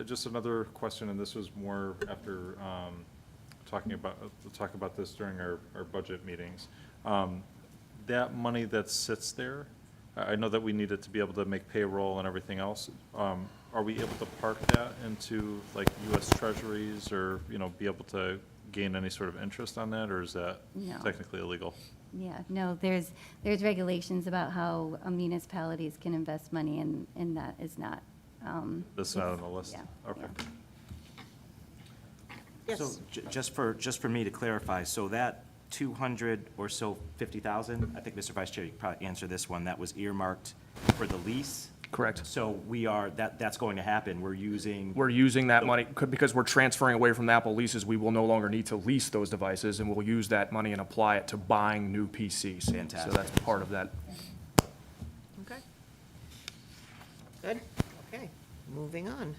just another question, and this was more after talking about this during our budget meetings. That money that sits there, I know that we need it to be able to make payroll and everything else. Are we able to park that into like U.S. Treasuries or, be able to gain any sort of interest on that, or is that No. technically illegal? Yeah, no, there's regulations about how municipalities can invest money, and that is not. That's not on the list? Yeah. Okay. Yes. So just for me to clarify, so that 200 or so 50,000, I think, Mr. Vice Chair, you can probably answer this one, that was earmarked for the lease? Correct. So that's going to happen. We're using that money, because we're transferring away from the Apple leases, we will no longer need to lease those devices, and we'll use that money and apply it to buying new PCs. Fantastic. So that's part of that. Okay. Good, okay. moving on.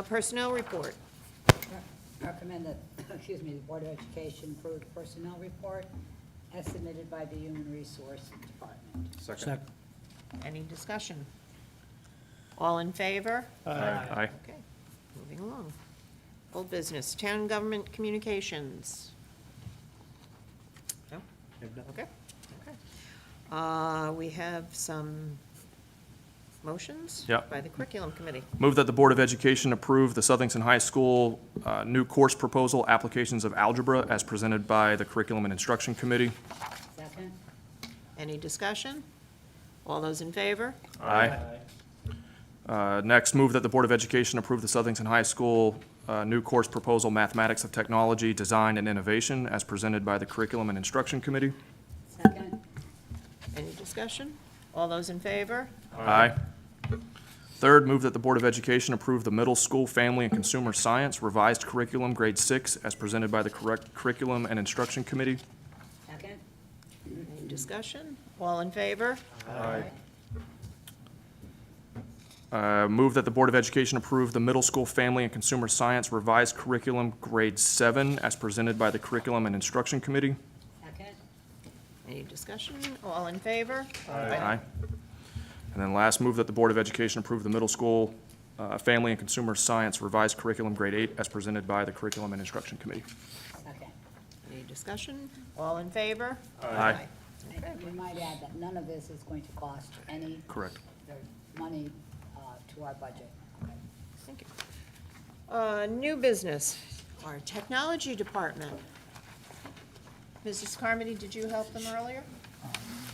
Personnel report. Recommend that, excuse me, the Board of Education approve the personnel report as submitted by the Human Resource Department. Second. Any discussion? All in favor? Aye. Okay, moving along. Old business, town government communications. No? Okay, okay. We have some motions? Yep. By the curriculum committee. Move that the Board of Education approve the Southington High School new course proposal, applications of algebra, as presented by the Curriculum and Instruction Committee. Second? Any discussion? All those in favor? Aye. Next, move that the Board of Education approve the Southington High School new course proposal, Mathematics of Technology, Design, and Innovation, as presented by the Curriculum and Instruction Committee. Second? Any discussion? All those in favor? Aye. Third, move that the Board of Education approve the Middle School Family and Consumer Science revised curriculum, grade 6, as presented by the Curriculum and Instruction Committee. Second? Any discussion? All in favor? Move that the Board of Education approve the Middle School Family and Consumer Science revised curriculum, grade 7, as presented by the Curriculum and Instruction Committee. Second? Any discussion? All in favor? Aye. And then last, move that the Board of Education approve the Middle School Family and Consumer Science revised curriculum, grade 8, as presented by the Curriculum and Instruction Committee. Second. Any discussion? All in favor? Aye. And we might add that none of this is going to cost any Correct. money to our budget. Okay. Thank you. New business, our technology department. Mrs. Carmody, did you help them earlier?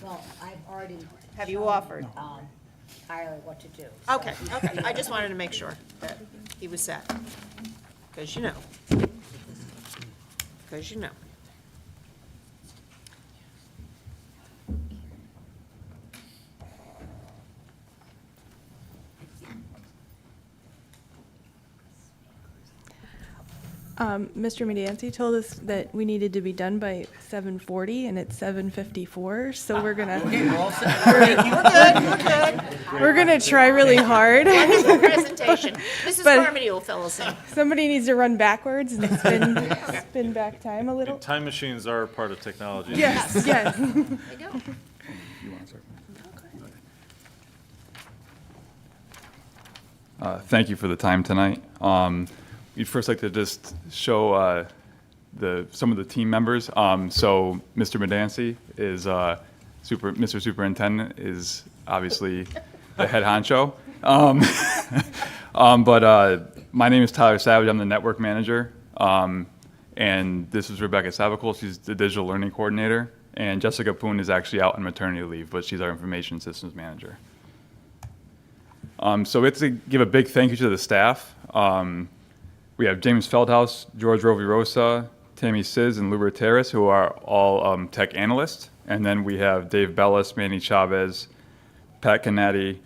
Well, I've already. Have you shown, offered? Tyler what to do. So Okay, okay. I just wanted to make sure that he was set. Because you know. Because you know. Mr. Medianci told us that we needed to be done by 7:40, and it's 7:54, so we're gonna. We're gonna try really hard. Wonderful presentation. Mrs. But- Carmody will fill us in. Somebody needs to run backwards and spin back time a little. Time machines are part of technology. Yes, yes. There you go. Thank you for the time tonight. We'd first like to just show some of the team members. So Mr. Medancy is Mr. Superintendent is obviously the head honcho. But my name is Tyler Savage. I'm the network manager. And this is Rebecca Savicol. She's the digital learning coordinator. And Jessica Poon is actually out on maternity leave, but she's our information systems manager. So we have to give a big thank you to the staff. We have James Feldhaus, George Rovirosa, Tammy Siz, and Lou Terrace, who are all tech analysts. And then we have Dave Bellis, Manny Chavez, Pat Canady,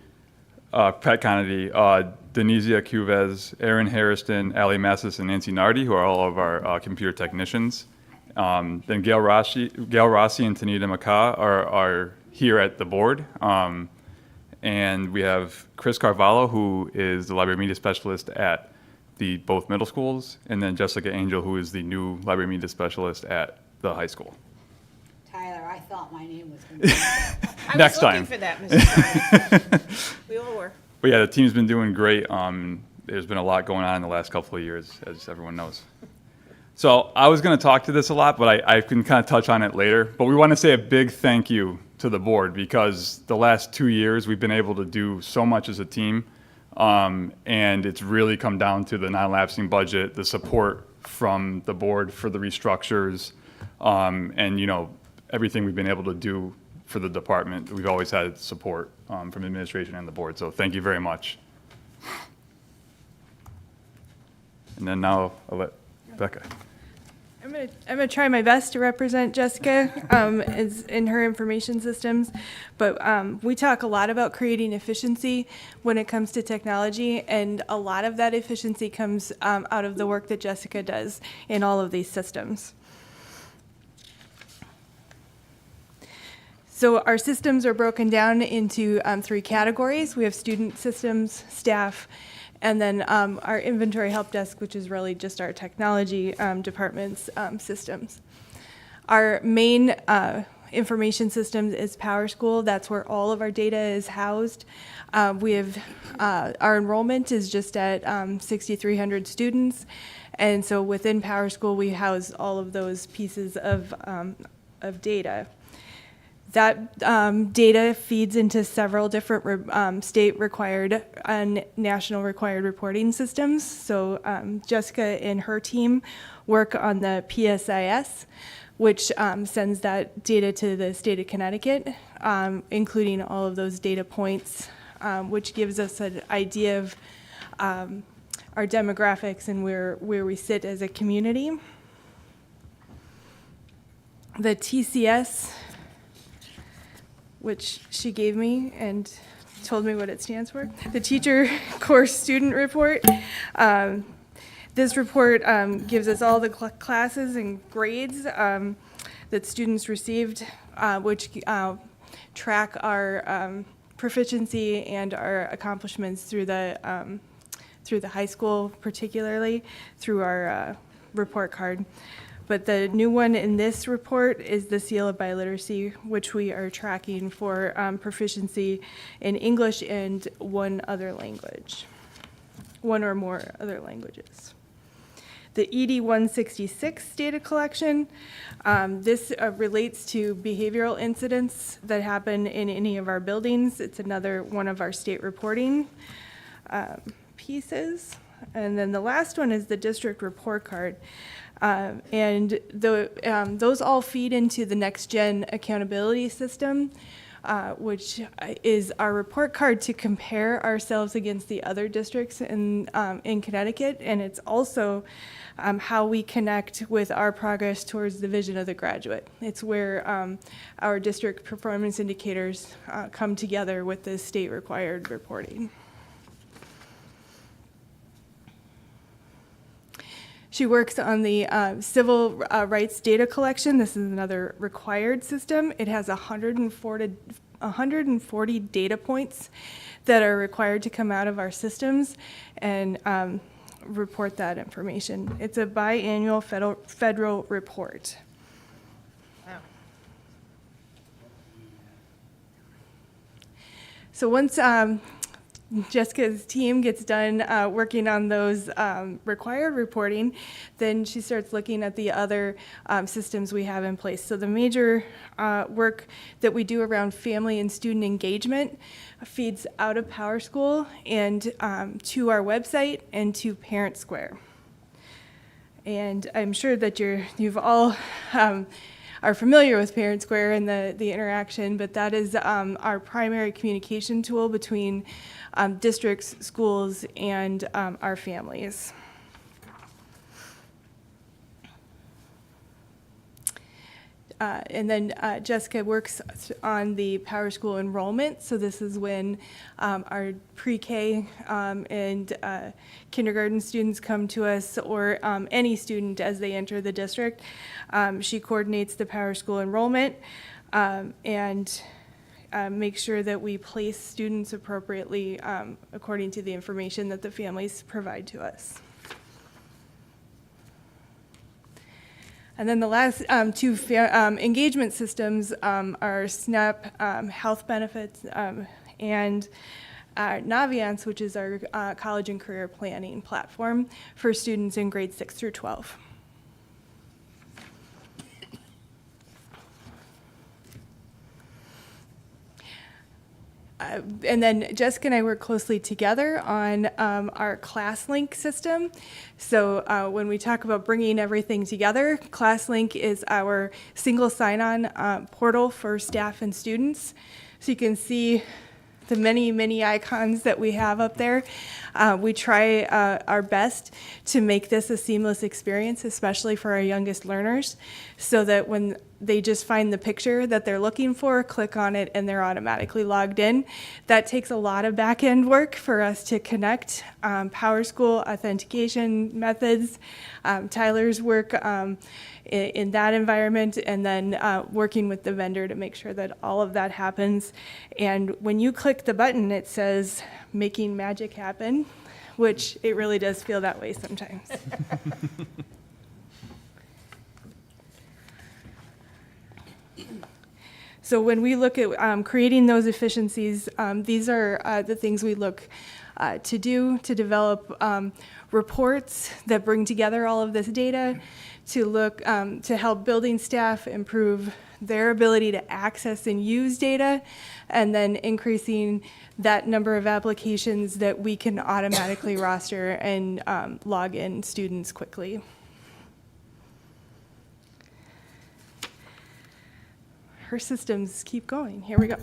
Denizia Cuvez, Aaron Harrison, Ali Massis, and Nancy Nardi, who are all of our computer technicians. Then Gail Rossi and Tanita McCaw are here at the board. And we have Chris Carvalho, who is the library media specialist at both middle schools, and then Jessica Angel, who is the new library media specialist at the high school. Tyler, I thought my name was going to be. Next I time. was looking for that, Mrs. Carmody. We all were. But yeah, the team's been doing great. There's been a lot going on in the last couple of years, as everyone knows. So I was going to talk to this a lot, but I can kind of touch on it later. But we want to say a big thank you to the board, because the last 2 years we've been able to do so much as a team. And it's really come down to the non-lapsing budget, the support from the board for the restructures, and everything we've been able to do for the department. We've always had support from administration and the board, so thank you very much. And then now I'll let Becca. I'm gonna try my best to represent Jessica as in her information systems, but we talk a lot about creating efficiency when it comes to technology, and a lot of that efficiency comes out of the work that Jessica does in all of these systems. So our systems are broken down into 3 categories. We have student systems, staff, and then our inventory help desk, which is really just our technology department's systems. Our main information systems is PowerSchool. That's where all of our data is housed. We have our enrollment is just at 6,300 students, and so within PowerSchool we house all of those pieces of data. That data feeds into several different state required and national required reporting systems. So Jessica and her team work on the PSIS, which sends that data to the state of Connecticut, including all of those data points, which gives us an idea of our demographics and where we sit as a community. The TCS, which she gave me and told me what it stands for, the Teacher Course Student Report. This report gives us all the classes and grades that students received, which track our proficiency and our accomplishments through the high school, particularly through our report card. But the new one in this report is the Seal of Biliteracy, which we are tracking for proficiency in English and one other language, one or more other languages. The ED 166 data collection, this relates to behavioral incidents that happen in any of our buildings. It's another one of our state reporting pieces. And then the last one is the district report card. And those all feed into the Next Gen accountability system, which is our report card to compare ourselves against the other districts in Connecticut. And it's also how we connect with our progress towards the vision of the graduate. It's where our district performance indicators come together with the state required reporting. She works on the civil rights data collection. This is another required system. It has 140 data points that are required to come out of our systems and report that information. It's a biannual federal report. Wow. So once Jessica's team gets done working on those required reporting, then she starts looking at the other systems we have in place. So the major work that we do around family and student engagement feeds out of PowerSchool and to our website and to Parent Square. And I'm sure that you've all are familiar with Parent Square and the interaction, but that is our primary communication tool between districts, schools, and our families. And then Jessica works on the PowerSchool enrollment. So this is when our pre-K and kindergarten students come to us, or any student as they enter the district. She coordinates the PowerSchool enrollment and makes sure that we place students appropriately according to the information that the families provide to us. And then the last two engagement systems are SNAP health benefits and Naviance, which is our college and career planning platform for students in grades 6 through 12. And then Jessica and I work closely together on our ClassLink system. So when we talk about bringing everything together, ClassLink is our single sign-on portal for staff and students. So you can see the many, many icons that we have up there. We try our best to make this a seamless experience, especially for our youngest learners, so that when they just find the picture that they're looking for, click on it, and they're automatically logged in. That takes a lot of back-end work for us to connect PowerSchool authentication methods. Tyler's work in that environment, and then working with the vendor to make sure that all of that happens. And when you click the button, it says making magic happen, which it really does feel that way sometimes. So when we look at creating those efficiencies, these are the things we look to do to develop reports that bring together all of this data, to look to help building staff improve their ability to access and use data, and then increasing that number of applications that we can automatically roster and log in students quickly. Her systems keep going. Here we go.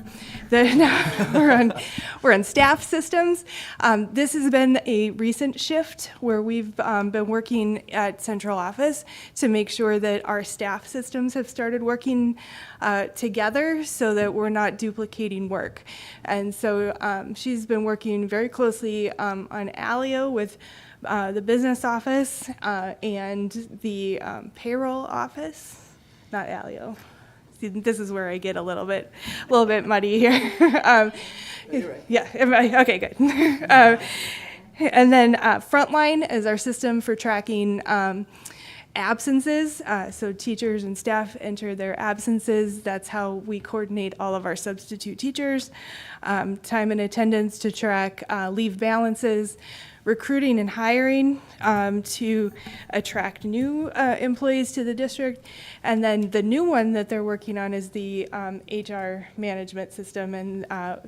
We're on staff systems. This has been a recent shift where we've been working at central office to make sure that our staff systems have started working together so that we're not duplicating work. And so she's been working very closely on Alio with the business office and the payroll office, not Alio. See, this is where I get a little bit muddy here. Yeah, okay, good. And then Frontline is our system for tracking absences. So teachers and staff enter their absences. That's how we coordinate all of our substitute teachers. Time and attendance to track leave balances. Recruiting and hiring to attract new employees to the district. And then the new one that they're working on is the HR management system, and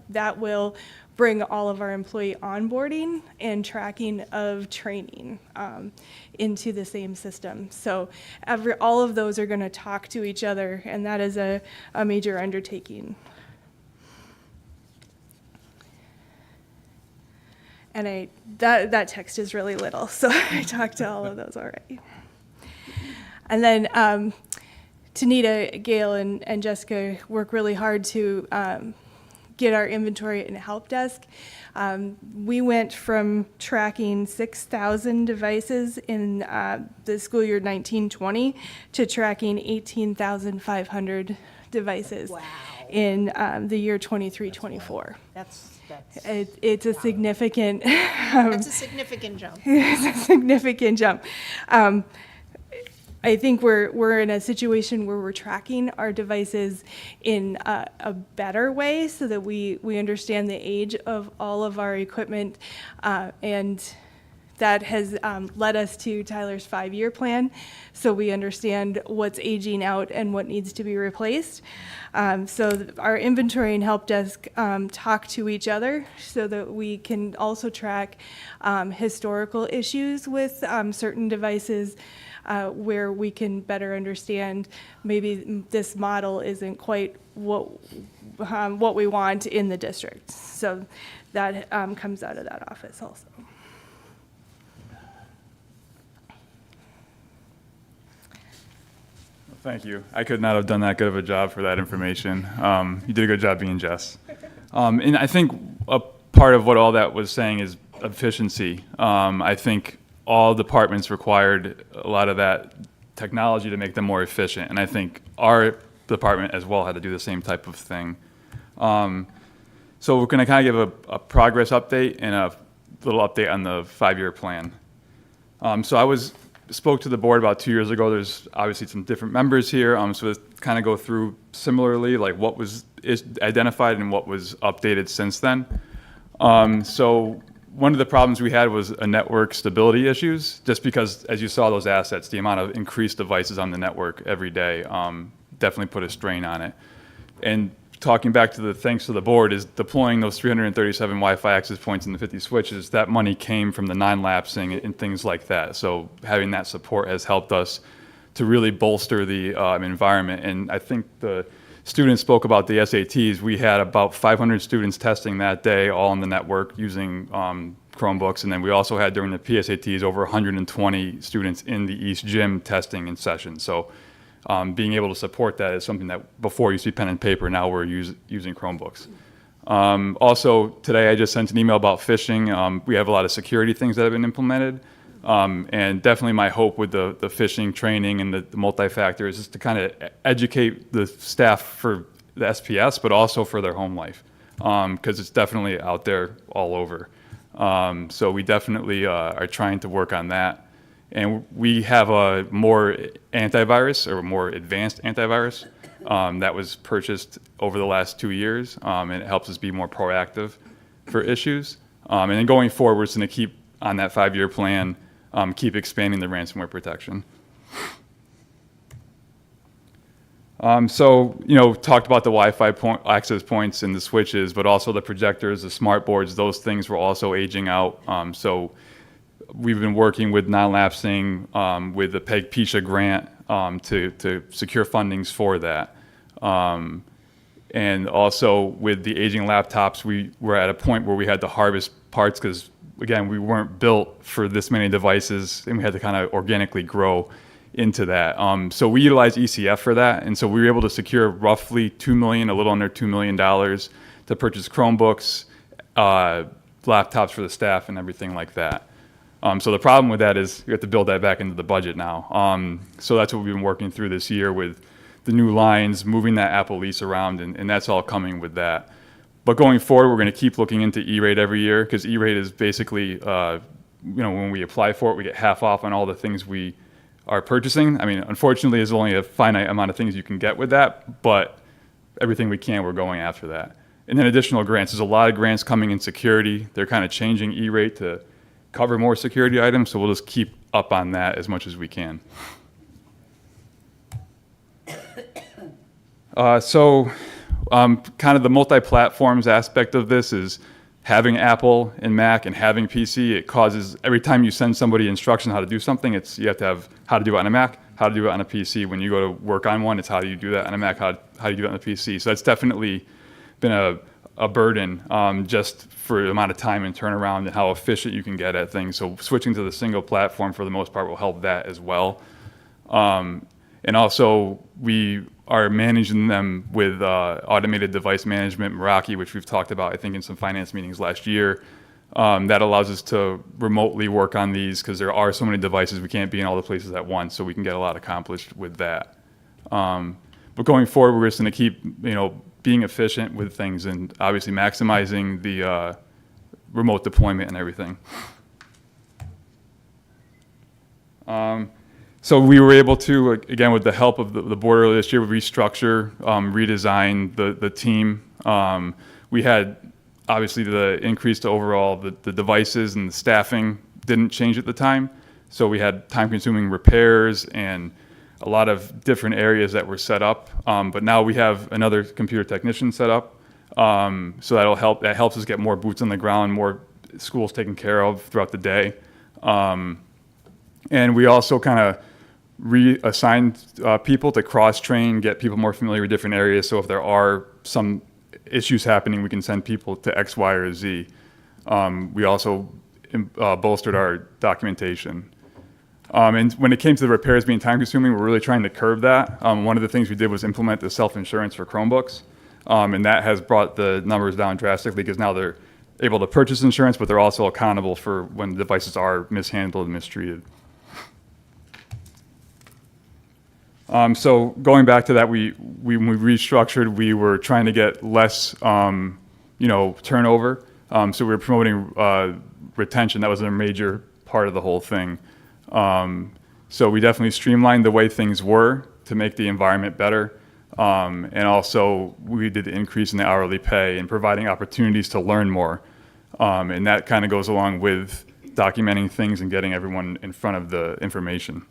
that will bring all of our employee onboarding and tracking of training into the same system. So all of those are going to talk to each other, and that is a major undertaking. And that text is really little, so I talked to all of those already. And then Tanita, Gail, and Jessica work really hard to get our inventory and help desk. We went from tracking 6,000 devices in the school year 1920 to tracking 18,500 devices in the year 23-24. It's a significant. That's a significant jump. It's a significant jump. I think we're in a situation where we're tracking our devices in a better way so that we understand the age of all of our equipment, and that has led us to Tyler's 5-year plan, so we understand what's aging out and what needs to be replaced. So our inventory and help desk talk to each other so that we can also track historical issues with certain devices where we can better understand maybe this model isn't quite what we want in the district. So that comes out of that office also. Thank you. I could not have done that good of a job for that information. You did a good job being Jess. And I think a part of what all that was saying is efficiency. I think all departments required a lot of that technology to make them more efficient. And I think our department as well had to do the same type of thing. So we're going to kind of give a progress update and a little update on the 5-year plan. So I spoke to the board about 2 years ago. There's obviously some different members here, so to kind of go through similarly, like what was identified and what was updated since then. So one of the problems we had was a network stability issues, just because, as you saw those assets, the amount of increased devices on the network every day definitely put a strain on it. And talking back to the thanks to the board is deploying those 337 Wi-Fi access points and the 50 switches, that money came from the non-lapsing and things like that. So having that support has helped us to really bolster the environment. And I think the students spoke about the SATs. We had about 500 students testing that day, all on the network using Chromebooks. And then we also had during the PSATs over 120 students in the East Gym testing in session. So being able to support that is something that before you see pen and paper, now we're using Chromebooks. Also, today I just sent an email about phishing. We have a lot of security things that have been implemented. And definitely my hope with the fishing training and the multi-factor is just to kind of educate the staff for the SPS, but also for their home life, because it's definitely out there all over. So we definitely are trying to work on that. And we have a more antivirus, or more advanced antivirus, that was purchased over the last 2 years, and it helps us be more proactive for issues. And then going forward, we're just going to keep on that 5-year plan, keep expanding the ransomware protection. So, talked about the Wi-Fi access points and the switches, but also the projectors, the smart boards, those things were also aging out. So we've been working with non-lapsing, with the PEG-PISA grant, to secure fundings for that. And also with the aging laptops, we were at a point where we had to harvest parts because, again, we weren't built for this many devices, and we had to kind of organically grow into that. So we utilized ECF for that, and so we were able to secure roughly $2 million, a little under $2 million, to purchase Chromebooks, laptops for the staff, and everything like that. So the problem with that is you have to build that back into the budget now. So that's what we've been working through this year with the new lines, moving that Apple lease around, and that's all coming with that. But going forward, we're going to keep looking into E-rate every year, because E-rate is basically, when we apply for it, we get half off on all the things we are purchasing. I mean, unfortunately, there's only a finite amount of things you can get with that, but everything we can, we're going after that. And then additional grants. There's a lot of grants coming in security. They're kind of changing E-rate to cover more security items, so we'll just keep up on that as much as we can. Kind of the multi-platforms aspect of this is having Apple and Mac and having PC. It causes, every time you send somebody instruction how to do something, you have to have how to do it on a Mac, how to do it on a PC. When you go to work on one, it's how do you do that on a Mac, how do you do it on a PC. So that's definitely been a burden, just for the amount of time and turnaround and how efficient you can get at things. So switching to the single platform for the most part will help that as well. And also we are managing them with automated device management, Meraki, which we've talked about, I think, in some finance meetings last year. That allows us to remotely work on these because there are so many devices, we can't be in all the places at once, so we can get a lot accomplished with that. But going forward, we're just going to keep, being efficient with things and obviously maximizing the remote deployment and everything. So we were able to, again, with the help of the board earlier this year, restructure, redesign the team. We had, obviously, the increase to overall, the devices and the staffing didn't change at the time. So we had time-consuming repairs and a lot of different areas that were set up. But now we have another computer technician set up. So that'll help. That helps us get more boots on the ground, more schools taken care of throughout the day. And we also kind of reassigned people to cross-train, get people more familiar with different areas. So if there are some issues happening, we can send people to X, Y, or Z. We also bolstered our documentation. And when it came to the repairs being time-consuming, we're really trying to curb that. One of the things we did was implement the self-insurance for Chromebooks. And that has brought the numbers down drastically because now they're able to purchase insurance, but they're also accountable for when the devices are mishandled and mistreated. So going back to that, when we restructured, we were trying to get less, turnover. So we were promoting retention. That was a major part of the whole thing. So we definitely streamlined the way things were to make the environment better. And also we did the increase in the hourly pay and providing opportunities to learn more. And that kind of goes along with documenting things and getting everyone in front of the information.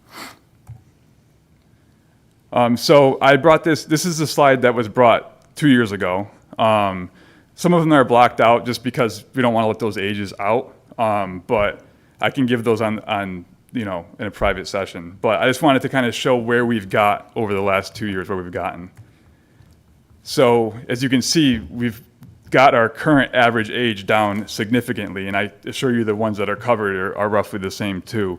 So I brought this is a slide that was brought 2 years ago. Some of them are blocked out just because we don't want to let those ages out. But I can give those on in a private session. But I just wanted to kind of show where we've got over the last 2 years, where we've gotten. So as you can see, we've got our current average age down significantly, and I assure you the ones that are covered are roughly the same too.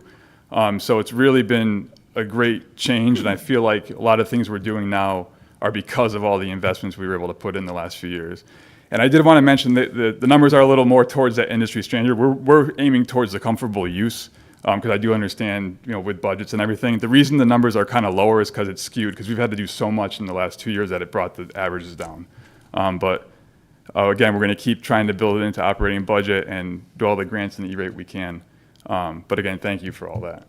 So it's really been a great change, and I feel like a lot of things we're doing now are because of all the investments we were able to put in the last few years. And I did want to mention that the numbers are a little more towards that industry standard. We're aiming towards the comfortable use. because I do understand, with budgets and everything. The reason the numbers are kind of lower is because it's skewed, because we've had to do so much in the last 2 years that it brought the averages down. But again, we're going to keep trying to build it into operating budget and do all the grants and E-rate we can. But again, thank you for all that.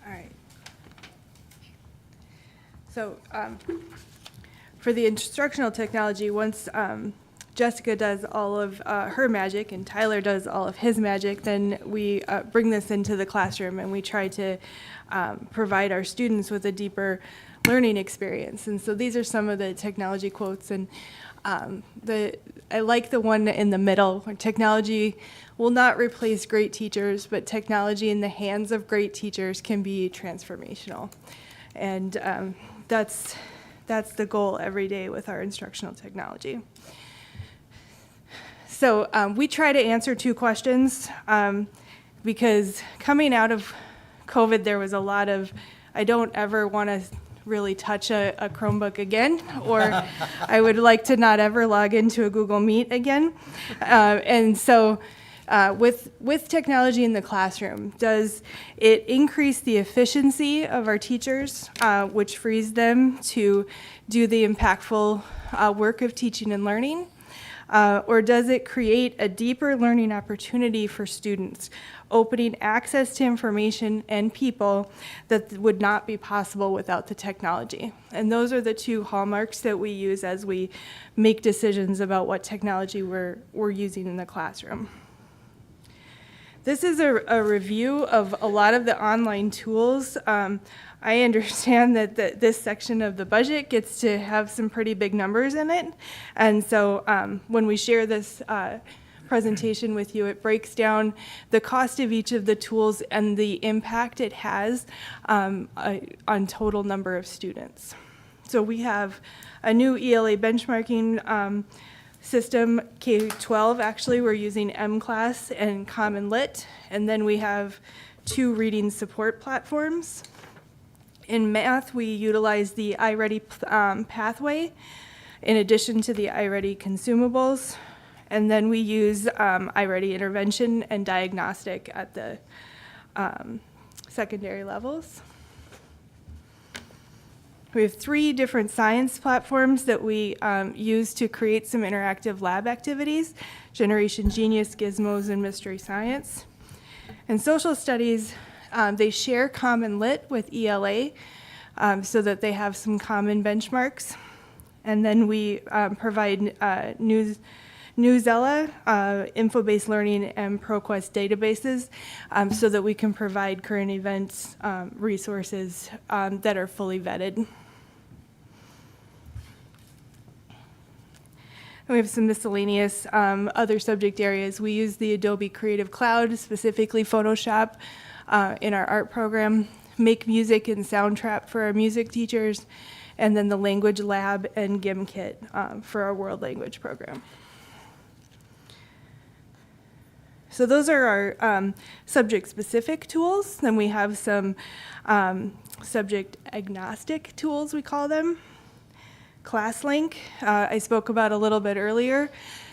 All right. So for the instructional technology, once Jessica does all of her magic and Tyler does all of his magic, then we bring this into the classroom and we try to provide our students with a deeper learning experience. And so these are some of the technology quotes, and I like the one in the middle, where technology will not replace great teachers, but technology in the hands of great teachers can be transformational. And that's the goal every day with our instructional technology. So we try to answer 2 questions because coming out of COVID, there was a lot of, I don't ever want to really touch a Chromebook again, or I would like to not ever log into a Google Meet again. And so with technology in the classroom, does it increase the efficiency of our teachers, which frees them to do the impactful work of teaching and learning? Or does it create a deeper learning opportunity for students, opening access to information and people that would not be possible without the technology? And those are the 2 hallmarks that we use as we make decisions about what technology we're using in the classroom. This is a review of a lot of the online tools. I understand that this section of the budget gets to have some pretty big numbers in it. And so when we share this presentation with you, it breaks down the cost of each of the tools and the impact it has on total number of students. So we have a new ELA benchmarking system, K-12, actually, we're using M-Class and Common Lit, and then we have 2 reading support platforms. In math, we utilize the iReady pathway in addition to the iReady consumables, and then we use iReady intervention and diagnostic at the secondary levels. We have 3 different science platforms that we use to create some interactive lab activities: Generation Genius, Gizmos, and Mystery Science. In social studies, they share Common Lit with ELA so that they have some common benchmarks. And then we provide Newsela, info-based learning, and ProQuest databases so that we can provide current events resources that are fully vetted. And we have some miscellaneous other subject areas. We use the Adobe Creative Cloud, specifically Photoshop, in our art program, Make Music and Soundtrap for our music teachers, and then the Language Lab and GimKit for our world language program. So those are our subject-specific tools. Then we have some subject-agnostic tools, we call them. ClassLink, I spoke about a little bit earlier.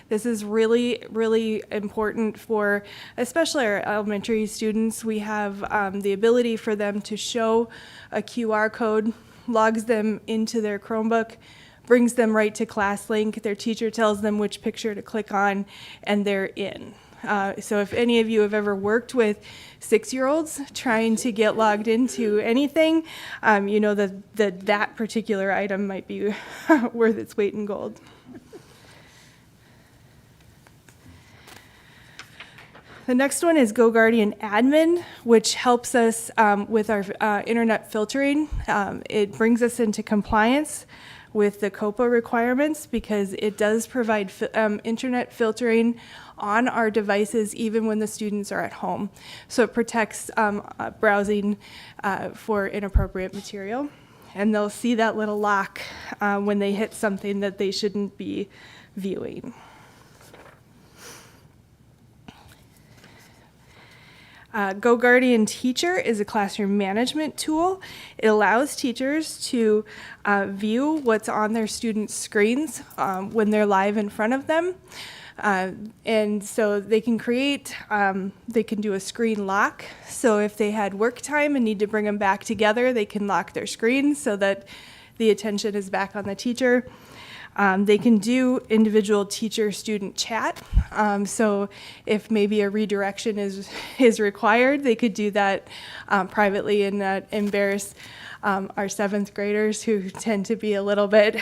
This is really, really important for especially our elementary students. We have the ability for them to show a QR code, logs them into their Chromebook, brings them right to ClassLink. Their teacher tells them which picture to click on, and they're in. So if any of you have ever worked with 6-year-olds trying to get logged into anything, you know that particular item might be worth its weight in gold. The next one is GoGuardian Admin, which helps us with our internet filtering. It brings us into compliance with the COPA requirements because it does provide internet filtering on our devices even when the students are at home. So it protects browsing for inappropriate material. And they'll see that little lock when they hit something that they shouldn't be viewing. GoGuardian Teacher is a classroom management tool. It allows teachers to view what's on their students' screens when they're live in front of them. And so they can they can do a screen lock. So if they had work time and need to bring them back together, they can lock their screens so that the attention is back on the teacher. They can do individual teacher-student chat. So if maybe a redirection is required, they could do that privately and not embarrass our seventh graders who tend to be a little bit,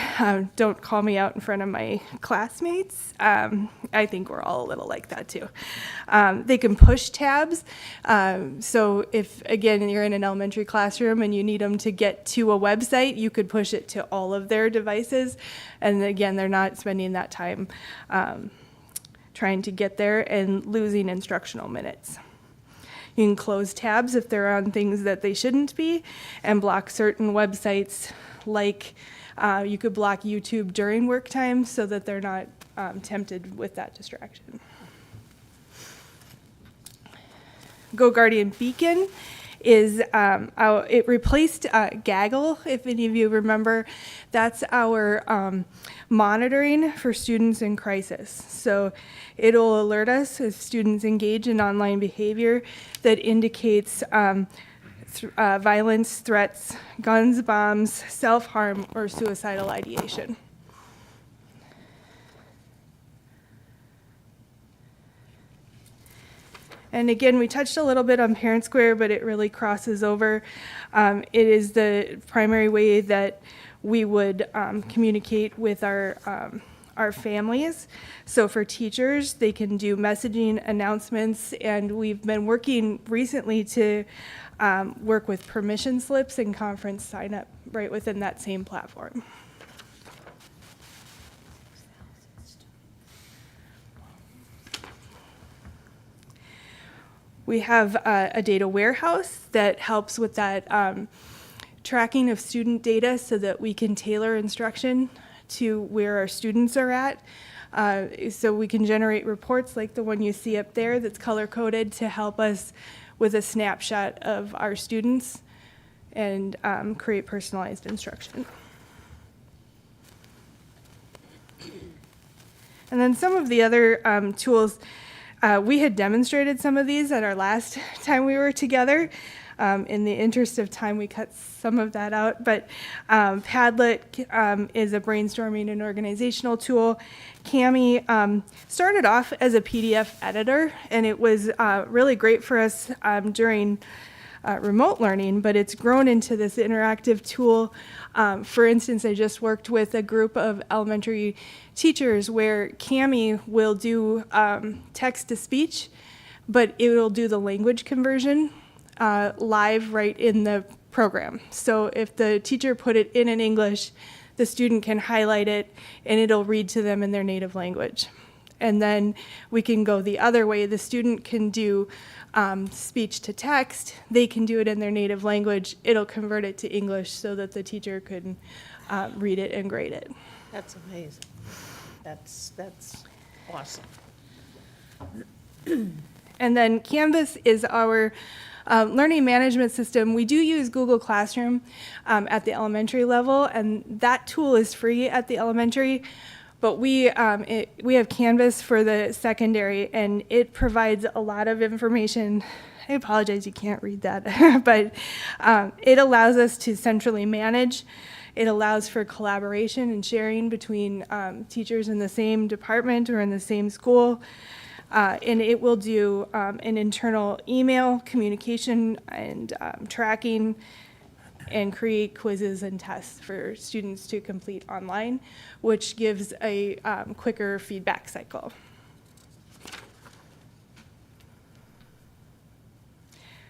don't call me out in front of my classmates. I think we're all a little like that too. They can push tabs. So if, again, you're in an elementary classroom and you need them to get to a website, you could push it to all of their devices. And again, they're not spending that time trying to get there and losing instructional minutes. You can close tabs if they're on things that they shouldn't be, and block certain websites, like you could block YouTube during work time so that they're not tempted with that distraction. GoGuardian Beacon is, it replaced Gaggle, if any of you remember. That's our monitoring for students in crisis. So it'll alert us if students engage in online behavior that indicates violence, threats, guns, bombs, self-harm, or suicidal ideation. And again, we touched a little bit on Parent Square, but it really crosses over. It is the primary way that we would communicate with our families. So for teachers, they can do messaging announcements, and we've been working recently to work with permission slips and conference sign up right within that same platform. We have a data warehouse that helps with that tracking of student data so that we can tailor instruction to where our students are at. So we can generate reports like the one you see up there that's color-coded to help us with a snapshot of our students and create personalized instruction. And then some of the other tools, we had demonstrated some of these at our last time we were together. In the interest of time, we cut some of that out, but Padlet is a brainstorming and organizational tool. Kami started off as a PDF editor, and it was really great for us during remote learning, but it's grown into this interactive tool. For instance, I just worked with a group of elementary teachers where Kami will do text-to-speech, but it will do the language conversion live right in the program. So if the teacher put it in English, the student can highlight it and it'll read to them in their native language. And then we can go the other way. The student can do speech to text. They can do it in their native language. It'll convert it to English so that the teacher can read it and grade it. That's amazing. That's awesome. And then Canvas is our learning management system. We do use Google Classroom at the elementary level, and that tool is free at the elementary. But we have Canvas for the secondary, and it provides a lot of information. I apologize, you can't read that, but it allows us to centrally manage. It allows for collaboration and sharing between teachers in the same department or in the same school. And it will do an internal email communication and tracking, and create quizzes and tests for students to complete online, which gives a quicker feedback cycle.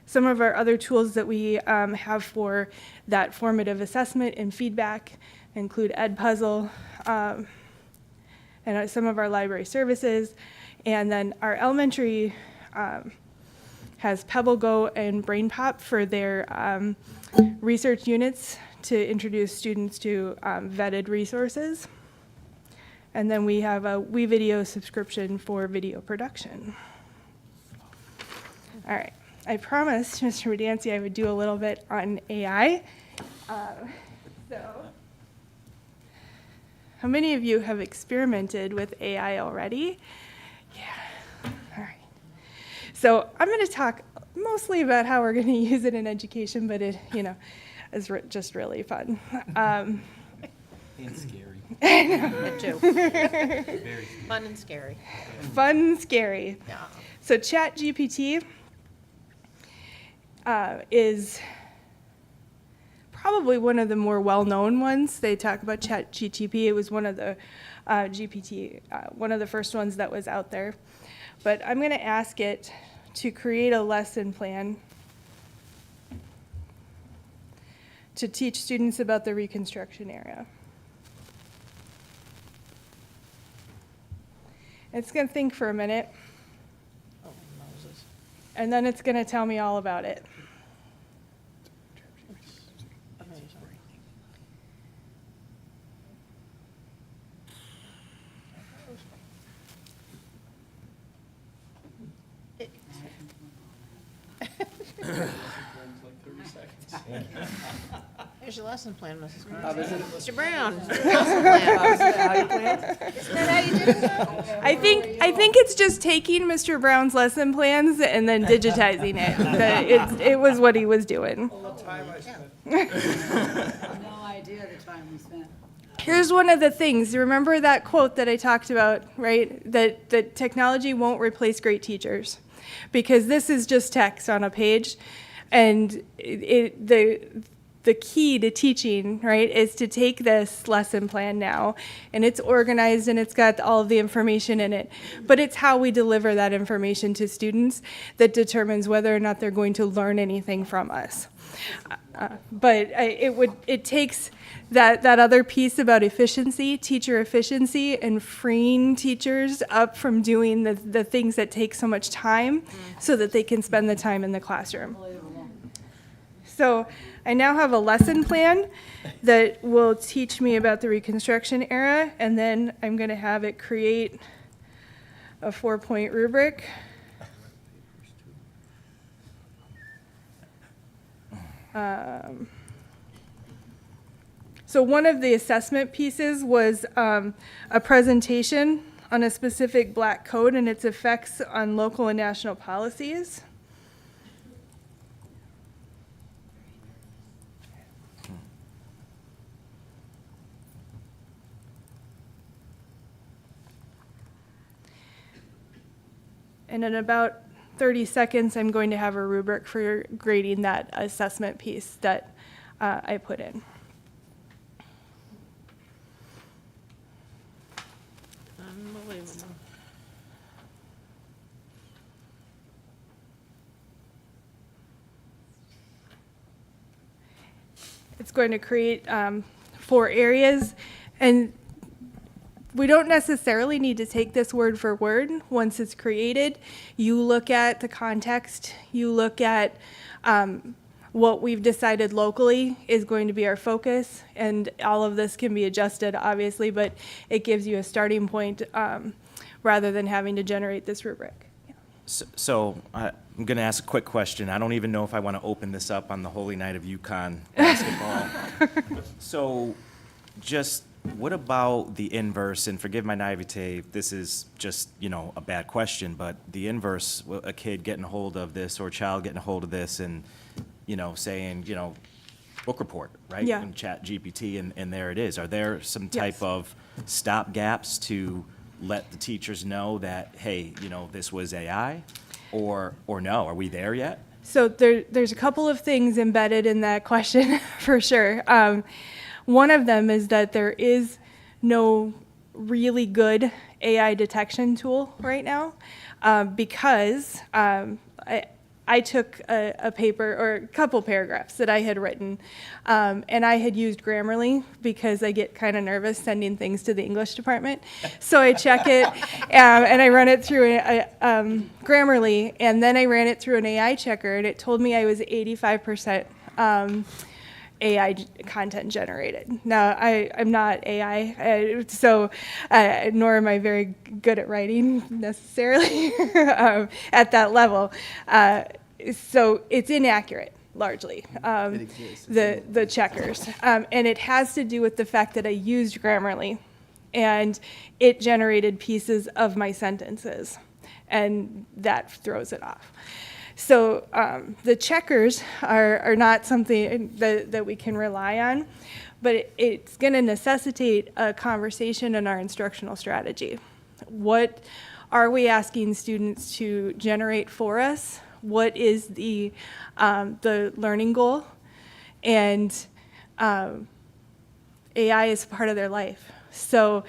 Some of our other tools that we have for that formative assessment and feedback include Edpuzzle and some of our library services. And then our elementary has PebbleGo and BrainPop for their research units to introduce students to vetted resources. And then we have a WeVideo subscription for video production. All right, I promised Mr. Medancy I would do a little bit on AI. So, how many of you have experimented with AI already? Yeah, all right. So I'm going to talk mostly about how we're going to use it in education, but it, is just really fun. And scary. It too. Fun and scary. Fun and scary. Yeah. So ChatGPT is probably one of the more well-known ones. They talk about ChatGPT. It was one of the one of the first ones that was out there. But I'm going to ask it to create a lesson plan to teach students about the Reconstruction era. It's going to think for a minute, and then it's going to tell me all about it. Here's your lesson plan, Mrs. How is it? Mr. Brown. Lesson plan. Isn't that how you do it? I think it's just taking Mr. Brown's lesson plans and then digitizing it. It was what he was doing. No idea the time we spent. Here's one of the things. You remember that quote that I talked about, right? That technology won't replace great teachers, because this is just text on a page, and the key to teaching, right, is to take this lesson plan now, and it's organized and it's got all of the information in it. But it's how we deliver that information to students that determines whether or not they're going to learn anything from us. But it takes that other piece about efficiency, teacher efficiency, and freeing teachers up from doing the things that take so much time so that they can spend the time in the classroom. So I now have a lesson plan that will teach me about the Reconstruction era, and then I'm going to have it create a 4-point rubric. So one of the assessment pieces was a presentation on a specific Black code and its effects on local and national policies. And in about 30 seconds, I'm going to have a rubric for grading that assessment piece that I put in. Unbelievable. It's going to create 4 areas, and we don't necessarily need to take this word for word. Once it's created, you look at the context, you look at what we've decided locally is going to be our focus, and all of this can be adjusted, obviously, but it gives you a starting point rather than having to generate this rubric. So I'm going to ask a quick question. I don't even know if I want to open this up on the Holy Night of UConn basketball. So just what about the inverse? And forgive my naivete, this is just, a bad question, but the inverse, a kid getting a hold of this or a child getting a hold of this and, saying, book report, right? Yeah. And ChatGPT, and there it is. Are there some type Yes. of stop gaps to let the teachers know that, hey, this was AI? Or no? Are we there yet? So there's a couple of things embedded in that question for sure. One of them is that there is no really good AI detection tool right now because I took a paper or a couple paragraphs that I had written and I had used Grammarly because I get kind of nervous sending things to the English department. So I check it and I run it through Grammarly, and then I ran it through an AI checker, and it told me I was 85% AI content generated. Now, I'm not AI, nor am I very good at writing necessarily at that level. So it's inaccurate, largely, the checkers. And it has to do with the fact that I used Grammarly, and it generated pieces of my sentences, and that throws it off. So the checkers are not something that we can rely on, but it's going to necessitate a conversation in our instructional strategy. What are we asking students to generate for us? What is the learning goal? And AI is part of their life. So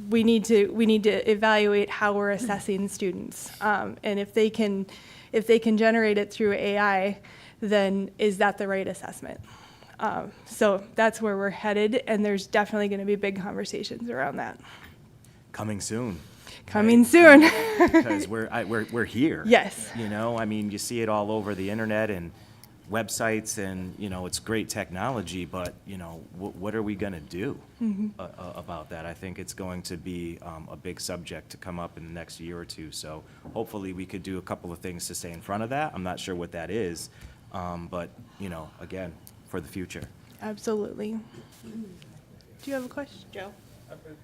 we need to evaluate how we're assessing students. And if they can generate it through AI, then is that the right assessment? So that's where we're headed, and there's definitely going to be big conversations around that. Coming soon. Coming soon. Because we're here. Yes. You know, I mean, you see it all over the internet and websites, and, you know, it's great technology, but, you know, what are we going to do about that? I think it's going to be a big subject to come up in the next year or two. So hopefully we could do a couple of things to stay in front of that. I'm not sure what that is, but, you know, again, for the future. Absolutely. Do you have a question, Joe?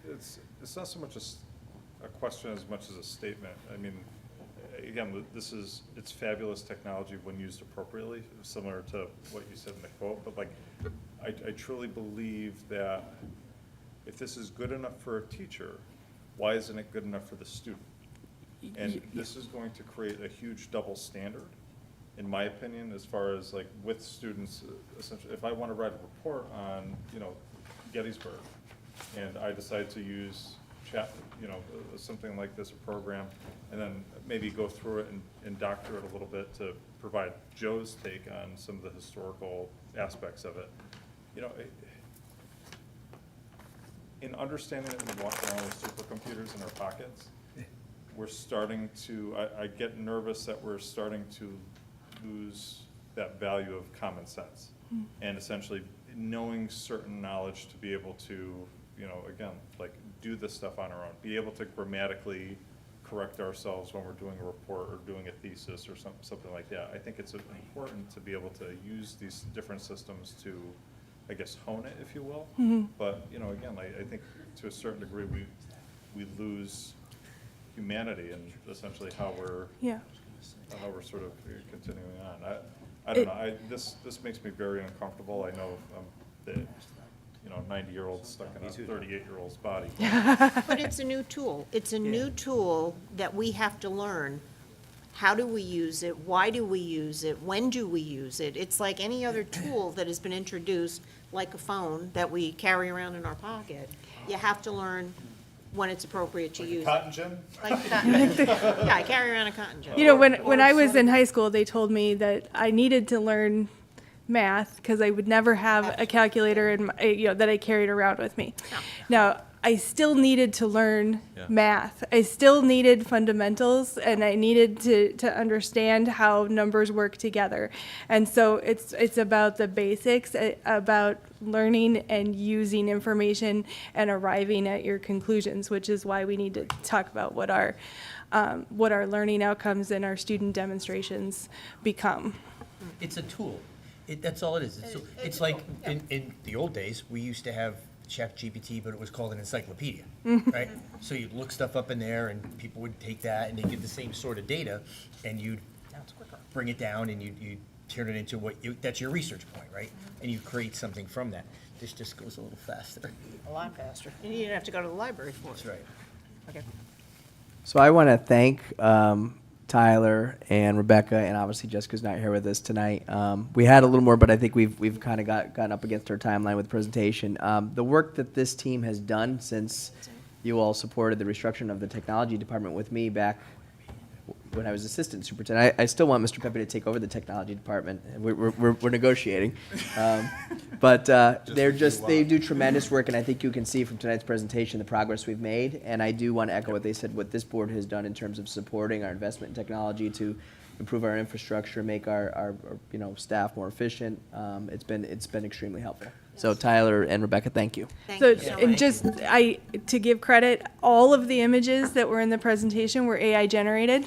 It's not so much a question as much as a statement. I mean, again, it's fabulous technology when used appropriately, similar to what you said in the quote, but like, I truly believe that if this is good enough for a teacher, why isn't it good enough for the student? And this is going to create a huge double standard, in my opinion, as far as like with students, essentially, if I want to write a report on, you know, Gettysburg, and I decide to use something like this, a program, and then maybe go through it and doctor it a little bit to provide Joe's take on some of the historical aspects of it. You know, in understanding that we walk around with supercomputers in our pockets, we're starting to, I get nervous that we're starting to lose that value of common sense, and essentially knowing certain knowledge to be able to, you know, again, like do this stuff on our own, be able to grammatically correct ourselves when we're doing a report or doing a thesis or something like that. I think it's important to be able to use these different systems to, I guess, hone it, if you will. But, you know, again, I think to a certain degree we lose humanity and essentially how we're sort of continuing on. I don't know. This makes me very uncomfortable. I know that, you know, 90-year-old stuck in a 38-year-old's body. But it's a new tool. It's a new tool that we have to learn. How do we use it? Why do we use it? When do we use it? It's like any other tool that has been introduced, like a phone that we carry around in our pocket. You have to learn when it's appropriate to use it. Cotton gin? Like yeah, I carry around a cotton gin. You know, when I was in high school, they told me that I needed to learn math because I would never have a calculator in my, you know, that I carried around with me. Now, I still needed to learn math. I still needed fundamentals, and I needed to understand how numbers work together. And so it's about the basics, about learning and using information and arriving at your conclusions, which is why we need to talk about what our learning outcomes and our student demonstrations become. It's a tool. That's all it is. It's like in the old days, we used to have ChatGPT, but it was called an encyclopedia, right? So you'd look stuff up in there, and people would take that, and they'd get the same sort of data, and you'd bring it down, and you'd turn it into that's your research point, right? And you create something from that. This just goes a little faster. A lot faster. And you didn't have to go to the library for it. That's right. Okay. So I want to thank Tyler and Rebecca, and obviously Jessica's not here with us tonight. We had a little more, but I think we've kind of gotten up against our timeline with the presentation. The work that this team has done since you all supported the restructuring of the technology department with me back when I was assistant superintendent. I still want Mr. Pepe to take over the technology department. We're negotiating. But they do tremendous work, and I think you can see from tonight's presentation the progress we've made. And I do want to echo what they said, what this board has done in terms of supporting our investment in technology to improve our infrastructure, make our staff more efficient. It's been extremely helpful. So Tyler and Rebecca, thank you. To give credit, all of the images that were in the presentation were AI generated.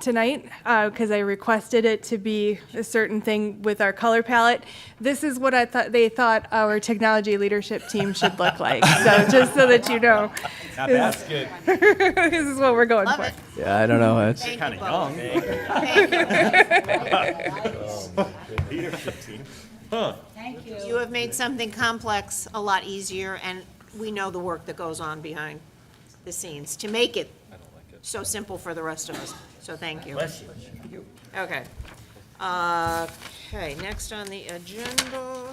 tonight because I requested it to be a certain thing with our color palette. This is what I thought they thought our technology leadership team should look like. So just so that you know, Not bad. That's good. this is what we're going Love for. it. Yeah, I don't know. It's Thank Kind you of both. young. Leadership team. Huh. Thank you. You have made something complex a lot easier, and we know the work that goes on behind the scenes to make it so simple for the rest of us. So thank you. Bless you. Okay. Okay, next on the agenda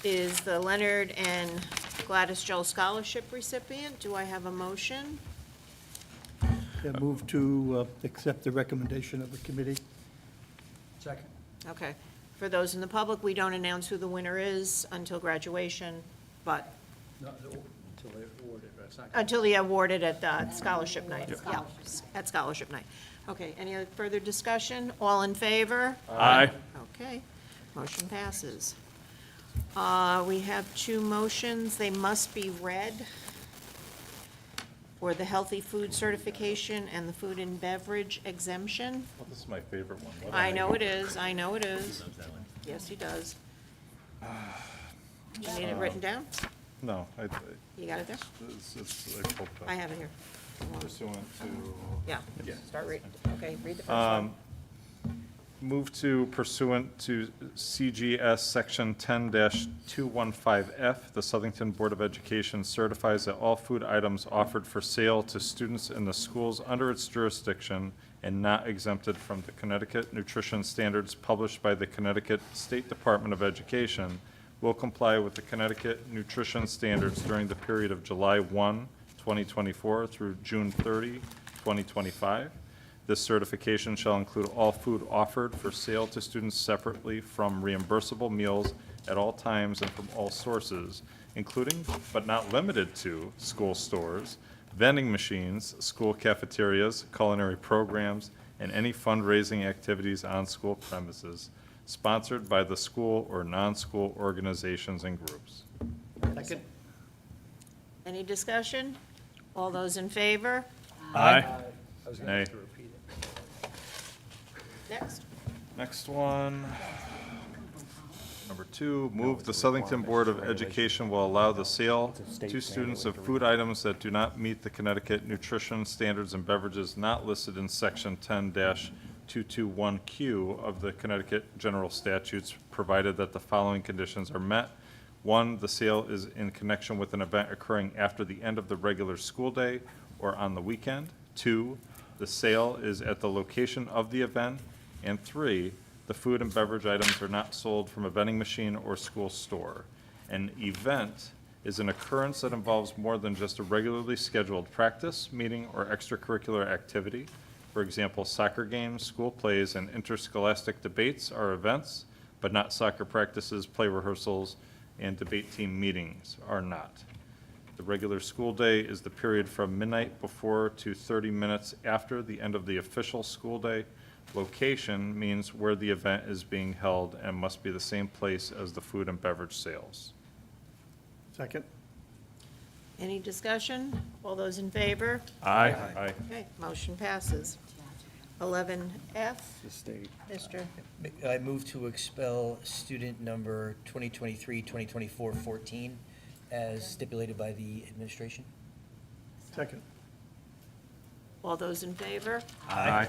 is the Leonard and Gladys Joel Scholarship recipient. Do I have a motion? Yeah, move to accept the recommendation of the committee. Second. Okay. For those in the public, we don't announce who the winner is until graduation, but Until they award it, but it's not. until they award it at scholarship night. Yeah, at scholarship night. Okay, any other further discussion? All in favor? Aye. Okay, motion passes. We have two motions, they must be read for the healthy food certification and the food and beverage exemption. Well, this is my favorite one. What I am know it is, I know it is. Yes, he does. Do you need it written down? No, You got it there? it's, I pulled it up. I have it here. Pursuant to. Yeah, Yeah. start reading. Okay, read the first one. Move to pursuant to CGS Section 10-215F, the Southington Board of Education certifies that all food items offered for sale to students in the schools under its jurisdiction and not exempted from the Connecticut nutrition standards published by the Connecticut State Department of Education will comply with the Connecticut nutrition standards during the period of July 1, 2024 through June 30, 2025. This certification shall include all food offered for sale to students separately from reimbursable meals at all times and from all sources, including but not limited to school stores, vending machines, school cafeterias, culinary programs, and any fundraising activities on school premises, sponsored by the school or non-school organizations and groups. Second. Any discussion? All those in favor? Aye. I was Nay. going to repeat it. Next. Next one. Number 2, move the Southington Board of Education will allow the sale to students of food items that do not meet the Connecticut nutrition standards and beverages not listed in Section 10-221Q of the Connecticut General Statutes, provided that the following conditions are met. 1, the sale is in connection with an event occurring after the end of the regular school day or on the weekend. 2, the sale is at the location of the event. And 3, the food and beverage items are not sold from a vending machine or school store. An event is an occurrence that involves more than just a regularly scheduled practice, meeting, or extracurricular activity. For example, soccer games, school plays, and interscholastic debates are events, but not soccer practices, play rehearsals, and debate team meetings are not. The regular school day is the period from midnight before to 30 minutes after the end of the official school day. Location means where the event is being held and must be the same place as the food and beverage sales. Second. Any discussion? All those in favor? Aye. Okay, motion passes. 11F, The state. Mr. I move to expel student number 2023-2024-14 as stipulated by the administration. Second. All those in favor? Aye.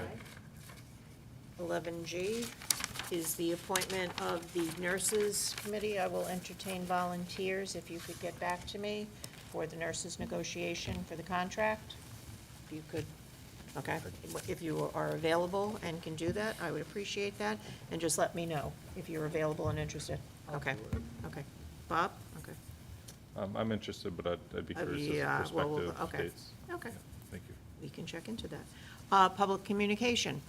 11G is the appointment of the nurses committee. I will entertain volunteers if you could get back to me for the nurses negotiation for the contract. If you could, okay, if you are available and can do that, I would appreciate that. And just let me know if you're available and interested. Okay, okay. Bob? Okay. I'm interested, but I'd be curious as Yeah, to well, we'll- prospective okay. dates. Okay, Thank you. we can check into that. Public communication.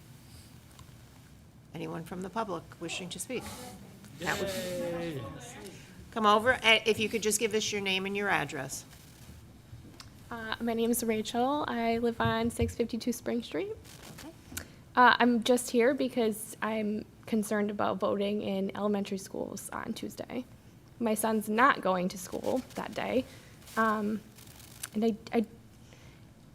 Anyone from the public wishing to speak? That would- Come over, if you could just give us your name and your address. My name is Rachel. I live on 652 Spring Street. I'm just here because I'm concerned about voting in elementary schools on Tuesday. My son's not going to school that day. And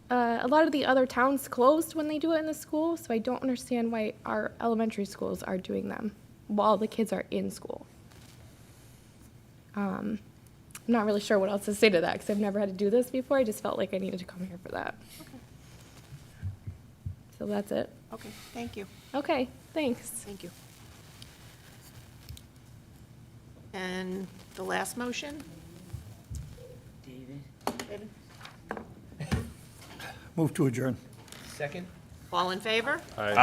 a lot of the other towns closed when they do it in the school, so I don't understand why our elementary schools are doing them while the kids are in school. I'm not really sure what else to say to that because I've never had to do this before. I just felt like I needed to come here for that. So that's it. Okay, thank you. Okay, thanks. Thank you. And the last motion? David? Move to adjourn. Second? All in favor? Aye.